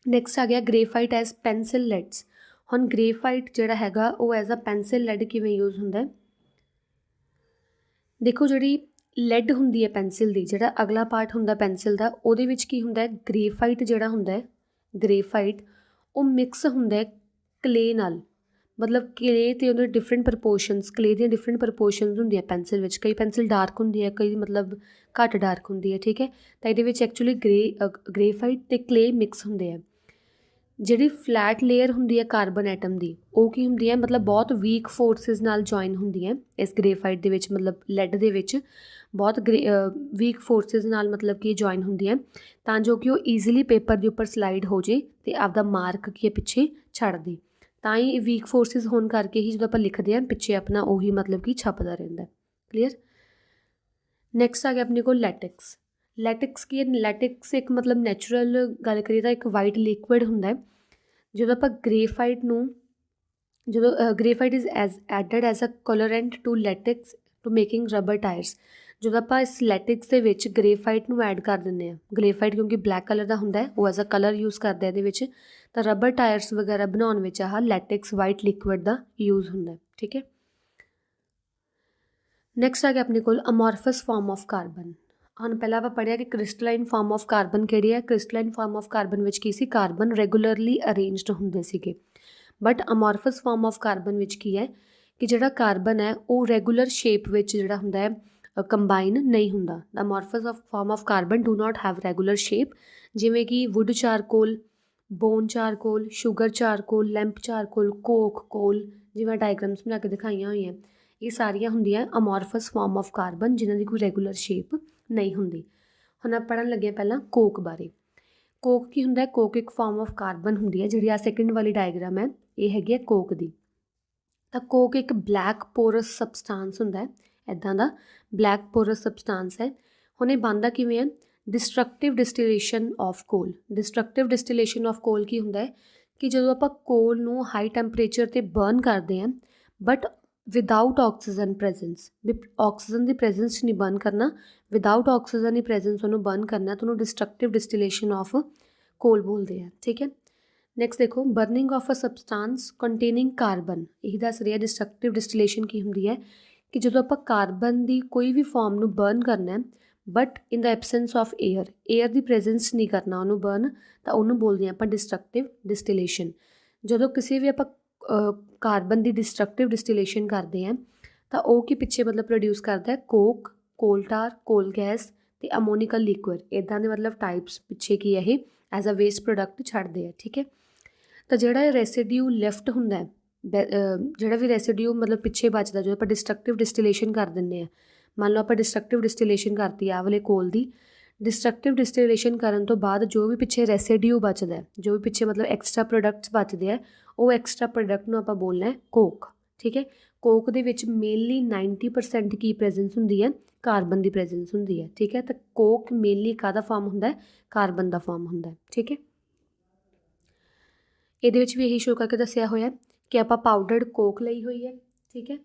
ਨੈਕਸਟ ਆ ਗਿਆ ਗ੍ਰੇਫਾਈਟ ਐਜ਼ ਪੈਨਸਿਲ ਲੈਡਸ। ਹੁਣ ਗ੍ਰੇਫਾਈਟ ਜਿਹੜਾ ਹੈਗਾ ਉਹ ਐਜ਼ ਅ ਪੈਨਸਿਲ ਲੈਡ ਕਿਵੇਂ ਯੂਜ਼ ਹੁੰਦਾ ਹੈ, ਦੇਖੋ ਜਿਹੜੀ ਲੈਡ ਹੁੰਦੀ ਹੈ ਪੈਨਸਿਲ ਦੀ, ਜਿਹੜਾ ਅਗਲਾ ਪਾਰਟ ਹੁੰਦਾ ਪੈਨਸਿਲ ਦਾ, ਉਹਦੇ ਵਿੱਚ ਕੀ ਹੁੰਦਾ ਹੈ, ਗ੍ਰੇਫਾਈਟ ਜਿਹੜਾ ਹੁੰਦਾ ਹੈ, ਗ੍ਰੇਫਾਈਟ ਉਹ ਮਿਕਸ ਹੁੰਦਾ ਹੈ ਕਲੇ ਨਾਲ, ਮਤਲਬ ਕਲੇ ਅਤੇ ਉਹਦੇ ਡਿਫਰੈਂਟ ਪ੍ਰਪੋਰਸ਼ਨਸ, ਕਲੇ ਦੀਆਂ ਡਿਫਰੈਂਟ ਪ੍ਰਪੋਰਸ਼ਨਸ ਹੁੰਦੀਆਂ ਪੈਨਸਿਲ ਵਿੱਚ। ਕਈ ਪੈਨਸਿਲ ਡਾਰਕ ਹੁੰਦੀ ਹੈ, ਕਈ ਮਤਲਬ ਘੱਟ ਡਾਰਕ ਹੁੰਦੀ ਹੈ, ਠੀਕ ਹੈ। ਤਾਂ ਇਹਦੇ ਵਿੱਚ ਐਕਚੁਅਲੀ ਗ੍ਰੇਫਾਈਟ ਅਤੇ ਕਲੇ ਮਿਕਸ ਹੁੰਦੇ ਆ। ਜਿਹੜੀ ਫਲੈਟ ਲੇਅਰ ਹੁੰਦੀ ਹੈ ਕਾਰਬਨ ਐਟਮ ਦੀ, ਉਹ ਕੀ ਹੁੰਦੀ ਹੈ, ਮਤਲਬ ਬਹੁਤ ਵੀਕ ਫੋਰਸਿਸ ਨਾਲ ਜੁਆਇਨ ਹੁੰਦੀ ਹੈ ਇਸ ਗ੍ਰੇਫਾਈਟ ਦੇ ਵਿੱਚ, ਮਤਲਬ ਲੈਡ ਦੇ ਵਿੱਚ ਬਹੁਤ ਵੀਕ ਫੋਰਸਿਸ ਨਾਲ ਮਤਲਬ ਕਿ ਜੁਆਇਨ ਹੁੰਦੀ ਹੈ, ਤਾਂ ਜੋ ਕਿ ਉਹ ਈਜ਼ੀਲੀ ਪੇਪਰ ਦੇ ਉੱਪਰ ਸਲਾਈਡ ਹੋ ਜੇ ਅਤੇ ਆਪਦਾ ਮਾਰਕ ਕੀ ਹੈ ਪਿੱਛੇ ਛੱਡ ਦੇ। ਤਾਂ ਹੀ ਵੀਕ ਫੋਰਸਿਸ ਹੋਣ ਕਰਕੇ ਹੀ ਜਦੋਂ ਆਪਾਂ ਲਿਖਦੇ ਹਾਂ ਪਿੱਛੇ ਆਪਣਾ ਉਹੀ ਮਤਲਬ ਕਿ ਛਪਦਾ ਰਹਿੰਦਾ। ਕਲੀਅਰ। ਨੈਕਸਟ ਆ ਗਿਆ ਆਪਣੇ ਕੋਲ ਲੈਟਿਕਸ। ਲੈਟਿਕਸ ਕੀ ਹੈ, ਲੈਟਿਕਸ ਇੱਕ ਮਤਲਬ ਨੈਚੁਰਲ ਗੱਲ ਕਰੀਏ ਤਾਂ ਇੱਕ ਵਾਈਟ ਲਿਕੁਇਡ ਹੁੰਦਾ ਹੈ। ਜਦੋਂ ਆਪਾਂ ਗ੍ਰੇਫਾਈਟ ਨੂੰ, ਜਦੋਂ graphite is added as a colourant to latex to making rubber tyres. ਜਦੋਂ ਆਪਾਂ ਇਸ ਲੈਟਿਕਸ ਦੇ ਵਿੱਚ ਗ੍ਰੇਫਾਈਟ ਨੂੰ ਐਡ ਕਰ ਦਿੰਦੇ ਹਾਂ, ਗ੍ਰੇਫਾਈਟ ਕਿਉਂਕਿ ਬਲੈਕ ਕਲਰ ਦਾ ਹੁੰਦਾ ਹੈ, ਉਹ ਐਜ਼ ਅ ਕਲਰ ਯੂਜ਼ ਕਰਦਾ ਇਹਦੇ ਵਿੱਚ, ਤਾਂ ਰਬਰ ਟਾਇਰਸ ਵਗੈਰਾ ਬਣਾਉਣ ਵਿੱਚ ਆਹ ਲੈਟਿਕਸ ਵਾਈਟ ਲਿਕੁਇਡ ਦਾ ਯੂਜ਼ ਹੁੰਦਾ, ਠੀਕ ਹੈ। ਨੈਕਸਟ ਆ ਗਿਆ ਆਪਣੇ ਕੋਲ ਅਮੋਰਫਸ ਫਾਰਮ ਆਫ ਕਾਰਬਨ। ਹੁਣ ਪਹਿਲਾਂ ਆਪਾਂ ਪੜ੍ਹਿਆ ਕਿ ਕ੍ਰਿਸਟਲਾਈਨ ਫਾਰਮ ਆਫ ਕਾਰਬਨ ਕਿਹੜੀ ਹੈ। ਕ੍ਰਿਸਟਲਾਈਨ ਫਾਰਮ ਆਫ ਕਾਰਬਨ ਵਿੱਚ ਕੀ ਸੀ, ਕਾਰਬਨ ਰੈਗੂਲਰਲੀ ਅਰੇਂਜਡ ਹੁੰਦੇ ਸੀਗੇ। ਬਟ ਅਮੋਰਫਸ ਫਾਰਮ ਆਫ ਕਾਰਬਨ ਵਿੱਚ ਕੀ ਹੈ ਕਿ ਜਿਹੜਾ ਕਾਰਬਨ ਹੈ ਉਹ ਰੈਗੂਲਰ ਸ਼ੇਪ ਵਿੱਚ ਜਿਹੜਾ ਹੁੰਦਾ ਹੈ ਕੰਬਾਈਨ ਨਹੀਂ ਹੁੰਦਾ। The amorphous form of carbon do not have regular shape, ਜਿਵੇਂ ਕਿ wood charcoal, bone charcoal, sugar charcoal, lamp charcoal, coke coal, ਜਿਵੇਂ ਡਾਇਗਰਾਮਸ ਬਣਾ ਕੇ ਦਿਖਾਈਆਂ ਹੋਈਆਂ, ਇਹ ਸਾਰੀਆਂ ਹੁੰਦੀਆਂ ਅਮੋਰਫਸ ਫਾਰਮ ਆਫ ਕਾਰਬਨ ਜਿਨ੍ਹਾਂ ਦੀ ਕੋਈ ਰੈਗੂਲਰ ਸ਼ੇਪ ਨਹੀਂ ਹੁੰਦੀ। ਹੁਣ ਆਪਾਂ ਪੜ੍ਹਨ ਲੱਗੇ ਪਹਿਲਾਂ ਕੋਕ ਬਾਰੇ। ਕੋਕ ਕੀ ਹੁੰਦਾ ਹੈ, ਕੋਕ ਇੱਕ ਫਾਰਮ ਆਫ ਕਾਰਬਨ ਹੁੰਦੀ ਹੈ। ਜਿਹੜੀ ਆ ਸੈਕਿੰਡ ਵਾਲੀ ਡਾਇਗਰਾਮ ਹੈ ਇਹ ਹੈਗੀ ਹੈ ਕੋਕ ਦੀ। ਤਾਂ ਕੋਕ ਇੱਕ ਬਲੈਕ ਪੋਰਸ ਸਬਸਟਾਂਸ ਹੁੰਦਾ ਹੈ, ਇੱਦਾਂ ਦਾ ਬਲੈਕ ਪੋਰਸ ਸਬਸਟਾਂਸ ਹੈ। ਹੁਣ ਇਹ ਬਣਦਾ ਕਿਵੇਂ ਹੈ, ਡਿਸਟਰਕਟਿਵ ਡਿਸਟੀਲੇਸ਼ਨ ਆਫ ਕੋਲ। ਡਿਸਟਰਕਟਿਵ ਡਿਸਟੀਲੇਸ਼ਨ ਆਫ ਕੋਲ ਕੀ ਹੁੰਦਾ ਹੈ ਕਿ ਜਦੋਂ ਆਪਾਂ ਕੋਲ ਨੂੰ ਹਾਈ ਟੈਂਪਰੇਚਰ 'ਤੇ ਬਰਨ ਕਰਦੇ ਹਾਂ but without oxygen presence, oxygen the presence 'ਚ ਨਹੀਂ ਬਰਨ ਕਰਨਾ, ਵਿਦਾਊਟ ਆਕਸੀਜਨ ਦੀ ਪ੍ਰੈਜੈਂਸ ਉਹਨੂੰ ਬਰਨ ਕਰਨਾ, ਤਾਂ ਉਹਨੂੰ ਡਿਸਟਰਕਟਿਵ ਡਿਸਟੀਲੇਸ਼ਨ ਆਫ ਕੋਲ ਬੋਲਦੇ ਆ, ਠੀਕ ਹੈ। ਨੈਕਸਟ ਦੇਖੋ burning of a substance containing carbon. ਇਹੀ ਦੱਸ ਰਹੀ ਹੈ ਡਿਸਟਰਕਟਿਵ ਡਿਸਟੀਲੇਸ਼ਨ ਕੀ ਹੁੰਦੀ ਹੈ ਕਿ ਜਦੋਂ ਆਪਾਂ ਕਾਰਬਨ ਦੀ ਕੋਈ ਵੀ ਫਾਰਮ ਨੂੰ ਬਰਨ ਕਰਨਾ but in the absence of air, air ਦੀ ਪ੍ਰੈਜੈਂਸ ਨਹੀਂ ਕਰਨਾ ਉਹਨੂੰ ਬਰਨ, ਤਾਂ ਉਹਨੂੰ ਬੋਲਦੇ ਹਾਂ ਆਪਾਂ ਡਿਸਟਰਕਟਿਵ ਡਿਸਟੀਲੇਸ਼ਨ। ਜਦੋਂ ਕਿਸੇ ਵੀ ਆਪਾਂ ਕਾਰਬਨ ਦੀ ਡਿਸਟਰਕਟਿਵ ਡਿਸਟੀਲੇਸ਼ਨ ਕਰਦੇ ਹਾਂ ਤਾਂ ਉਹ ਕੀ ਪਿੱਛੇ ਮਤਲਬ ਪ੍ਰੋਡਿਊਸ ਕਰਦਾ ਹੈ ਕੋਕ, ਕੋਲ ਟਾਰ, ਕੋਲ ਗੈਸ ਅਤੇ ਅਮੋਨੀਕਲ ਲਿਕੁਇਡ। ਇੱਦਾਂ ਦੇ ਮਤਲਬ ਟਾਈਪਸ ਪਿੱਛੇ ਕੀ ਹੈ ਇਹ ਐਜ਼ ਅ ਵੇਸਟ ਪ੍ਰੋਡਕਟ ਛੱਡਦੇ ਆ, ਠੀਕ ਹੈ। ਤਾਂ ਜਿਹੜਾ ਰੈਸੀਡਿਊ ਲੈਫਟ ਹੁੰਦਾ ਹੈ, ਜਿਹੜਾ ਵੀ ਰੈਸੀਡਿਊ ਮਤਲਬ ਪਿੱਛੇ ਬਚਦਾ ਜਦੋਂ ਆਪਾਂ ਡਿਸਟਰਕਟਿਵ ਡਿਸਟੀਲੇਸ਼ਨ ਕਰ ਦਿੰਦੇ ਹਾਂ, ਮੰਨ ਲਓ ਆਪਾਂ ਡਿਸਟਰਕਟਿਵ ਡਿਸਟੀਲੇਸ਼ਨ ਕਰਤੀ ਆ ਵਾਲੇ ਕੋਲ ਦੀ, ਡਿਸਟਰਕਟਿਵ ਡਿਸਟਿਲੇਸ਼ਨ ਕਰਨ ਤੋਂ ਬਾਅਦ ਜੋ ਵੀ ਪਿੱਛੇ ਰੈਸੀਡਿਊ ਬਚਦਾ ਹੈ, ਜੋ ਵੀ ਪਿੱਛੇ ਮਤਲਬ ਐਕਸਟਰਾ ਪ੍ਰੋਡਕਟਸ ਬਚਦੇ ਆ, ਉਹ ਐਕਸਟਰਾ ਪ੍ਰੋਡਕਟ ਨੂੰ ਆਪਾਂ ਬੋਲਣਾ ਹੈ ਕੋਕ। ਠੀਕ ਹੈ, ਕੋਕ ਦੇ ਵਿੱਚ ਮੇਨਲੀ 90% ਕੀ ਪ੍ਰੈਜ਼ੈਂਸ ਹੁੰਦੀ ਹੈ, ਕਾਰਬਨ ਦੀ ਪ੍ਰੈਜ਼ੈਂਸ ਹੁੰਦੀ ਹੈ। ਠੀਕ ਹੈ, ਤਾਂ ਕੋਕ ਮੇਨਲੀ ਕਾਹਦਾ ਫਾਰਮ ਹੁੰਦਾ ਹੈ, ਕਾਰਬਨ ਦਾ ਫਾਰਮ ਹੁੰਦਾ ਹੈ। ਠੀਕ ਹੈ, ਇਹਦੇ ਵਿੱਚ ਵੀ ਇਹੀ ਸ਼ੋ ਕਰਕੇ ਦੱਸਿਆ ਹੋਇਆ ਕਿ ਆਪਾਂ ਪਾਊਡਰਡ ਕੋਕ ਲਈ ਹੋਈ ਹੈ। ਠੀਕ ਹੈ,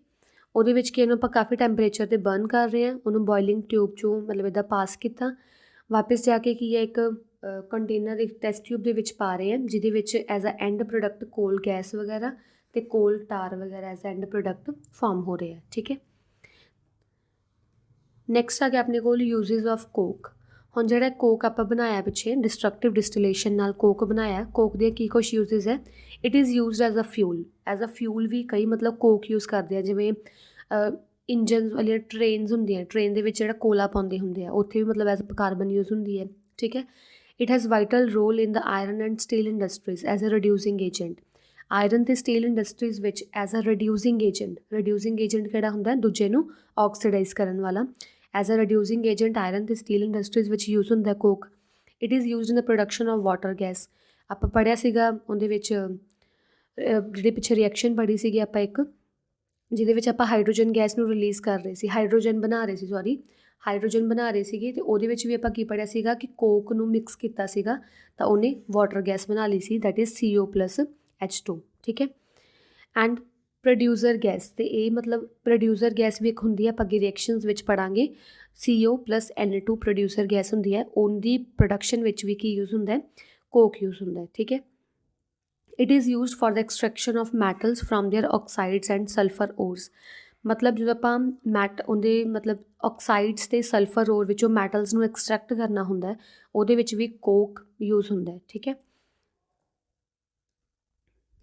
ਉਹਦੇ ਵਿੱਚ ਕਿ ਇਹਨੂੰ ਆਪਾਂ ਕਾਫੀ ਟੈਂਪਰੇਚਰ 'ਤੇ ਬਰਨ ਕਰ ਰਹੇ ਹਾਂ, ਉਹਨੂੰ ਬੋਇਲਿੰਗ ਟਿਊਬ 'ਚੋਂ ਮਤਲਬ ਇੱਦਾਂ ਪਾਸ ਕੀਤਾ, ਵਾਪਸ ਜਾ ਕੇ ਕੀ ਹੈ ਇੱਕ ਕੰਟੇਨਰ ਇੱਕ ਟੈਸਟ ਟਿਊਬ ਦੇ ਵਿੱਚ ਪਾ ਰਹੇ ਹਾਂ, ਜਿਹਦੇ ਵਿੱਚ ਐਜ਼ ਅ ਐਂਡ ਪ੍ਰੋਡਕਟ ਕੋਲ ਗੈਸ ਵਗੈਰਾ ਅਤੇ ਕੋਲ ਟਾਰ ਵਗੈਰਾ ਐਜ਼ ਐਂਡ ਪ੍ਰੋਡਕਟ ਫਾਰਮ ਹੋ ਰਹੇ ਆ। ਠੀਕ ਹੈ, ਨੈਕਸਟ ਆ ਗਿਆ ਆਪਣੇ ਕੋਲ ਯੂਜ਼ਿਸ ਆਫ ਕੋਕ। ਹੁਣ ਜਿਹੜਾ ਕੋਕ ਆਪਾਂ ਬਣਾਇਆ ਪਿੱਛੇ ਡਿਸਟਰਕਟਿਵ ਡਿਸਟਿਲੇਸ਼ਨ ਨਾਲ ਕੋਕ ਬਣਾਇਆ, ਕੋਕ ਦੀਆਂ ਕੀ ਕੁਛ ਯੂਜ਼ਿਸ ਹੈ। It is used as a fuel ਵੀ ਕਈ ਮਤਲਬ ਕੋਕ ਯੂਜ਼ ਕਰਦੇ ਆ, ਜਿਵੇਂ ਇੰਜਨ ਵਾਲੀਆਂ ਟ੍ਰੇਨਸ ਹੁੰਦੀਆਂ, ਟ੍ਰੇਨ ਦੇ ਵਿੱਚ ਜਿਹੜਾ ਕੋਲਾ ਪਾਉਂਦੇ ਹੁੰਦੇ ਆ, ਉੱਥੇ ਵੀ ਮਤਲਬ ਐਜ਼ ਕਾਰਬਨ ਯੂਜ਼ ਹੁੰਦੀ ਹੈ। ਠੀਕ ਹੈ, it has vital role in the iron and steel industries as a reducing agent. Iron ਅਤੇ ਸਟੀਲ ਇੰਡਸਟਰੀਜ਼ ਵਿੱਚ ਐਜ਼ ਅ ਰਿਡਿਊਸਿੰਗ ਏਜੰਟ ਕਿਹੜਾ ਹੁੰਦਾ, ਦੂਜੇ ਨੂੰ ਆਕਸੀਡਾਈਜ਼ ਕਰਨ ਵਾਲਾ। As a reducing agent iron ਅਤੇ ਸਟੀਲ ਇੰਡਸਟਰੀਜ਼ ਵਿੱਚ ਯੂਜ਼ ਹੁੰਦਾ coke. It is used in the production of water gas. ਆਪਾਂ ਪੜ੍ਹਿਆ ਸੀਗਾ ਉਹਦੇ ਵਿੱਚ ਜਿਹੜੇ ਪਿੱਛੇ ਰਿਐਕਸ਼ਨ ਪੜ੍ਹੀ ਸੀਗੀ ਆਪਾਂ ਇੱਕ, ਜਿਹਦੇ ਵਿੱਚ ਆਪਾਂ ਹਾਈਡਰੋਜਨ ਗੈਸ ਨੂੰ ਰਿਲੀਜ਼ ਕਰ ਰਹੇ ਸੀ, ਹਾਈਡਰੋਜਨ ਬਣਾ ਰਹੇ ਸੀਗੇ, ਅਤੇ ਉਹਦੇ ਵਿੱਚ ਵੀ ਆਪਾਂ ਕੀ ਪੜ੍ਹਿਆ ਸੀਗਾ ਕਿ ਕੋਕ ਨੂੰ ਮਿਕਸ ਕੀਤਾ ਸੀਗਾ ਤਾਂ ਉਹਨੇ ਵਾਟਰ ਗੈਸ ਬਣਾ ਲਈ ਸੀ, ਦੈਟ ਇਜ਼ CO+H2। ਠੀਕ ਹੈ, ਐਂਡ ਪ੍ਰੋਡਿਊਸਰ ਗੈਸ, ਅਤੇ ਇਹ ਮਤਲਬ ਪ੍ਰੋਡਿਊਸਰ ਗੈਸ ਵੀ ਇੱਕ ਹੁੰਦੀ ਹੈ, ਆਪਾਂ ਅੱਗੇ ਰਿਐਕਸ਼ਨਸ ਵਿੱਚ ਪੜ੍ਹਾਂਗੇ। CO+N2 ਪ੍ਰੋਡਿਊਸਰ ਗੈਸ ਹੁੰਦੀ ਹੈ, ਉਹਦੀ ਪ੍ਰੋਡਕਸ਼ਨ ਵਿੱਚ ਵੀ ਕੀ ਯੂਜ਼ ਹੁੰਦਾ ਹੈ, ਕੋਕ ਯੂਜ਼ ਹੁੰਦਾ ਹੈ। ਠੀਕ ਹੈ, it is used for the extraction of metals from their oxides and sulphur ores. ਮਤਲਬ ਜਦੋਂ ਆਪਾਂ ਉਹਦੇ ਮਤਲਬ ਆਕਸਾਈਡਸ ਅਤੇ ਸਲਫਰ ਓਰ ਵਿੱਚੋਂ ਮੈਟਲਸ ਨੂੰ ਐਕਸਟਰੈਕਟ ਕਰਨਾ ਹੁੰਦਾ ਹੈ, ਉਹਦੇ ਵਿੱਚ ਵੀ ਕੋਕ ਯੂਜ਼ ਹੁੰਦਾ ਹੈ। ਠੀਕ ਹੈ,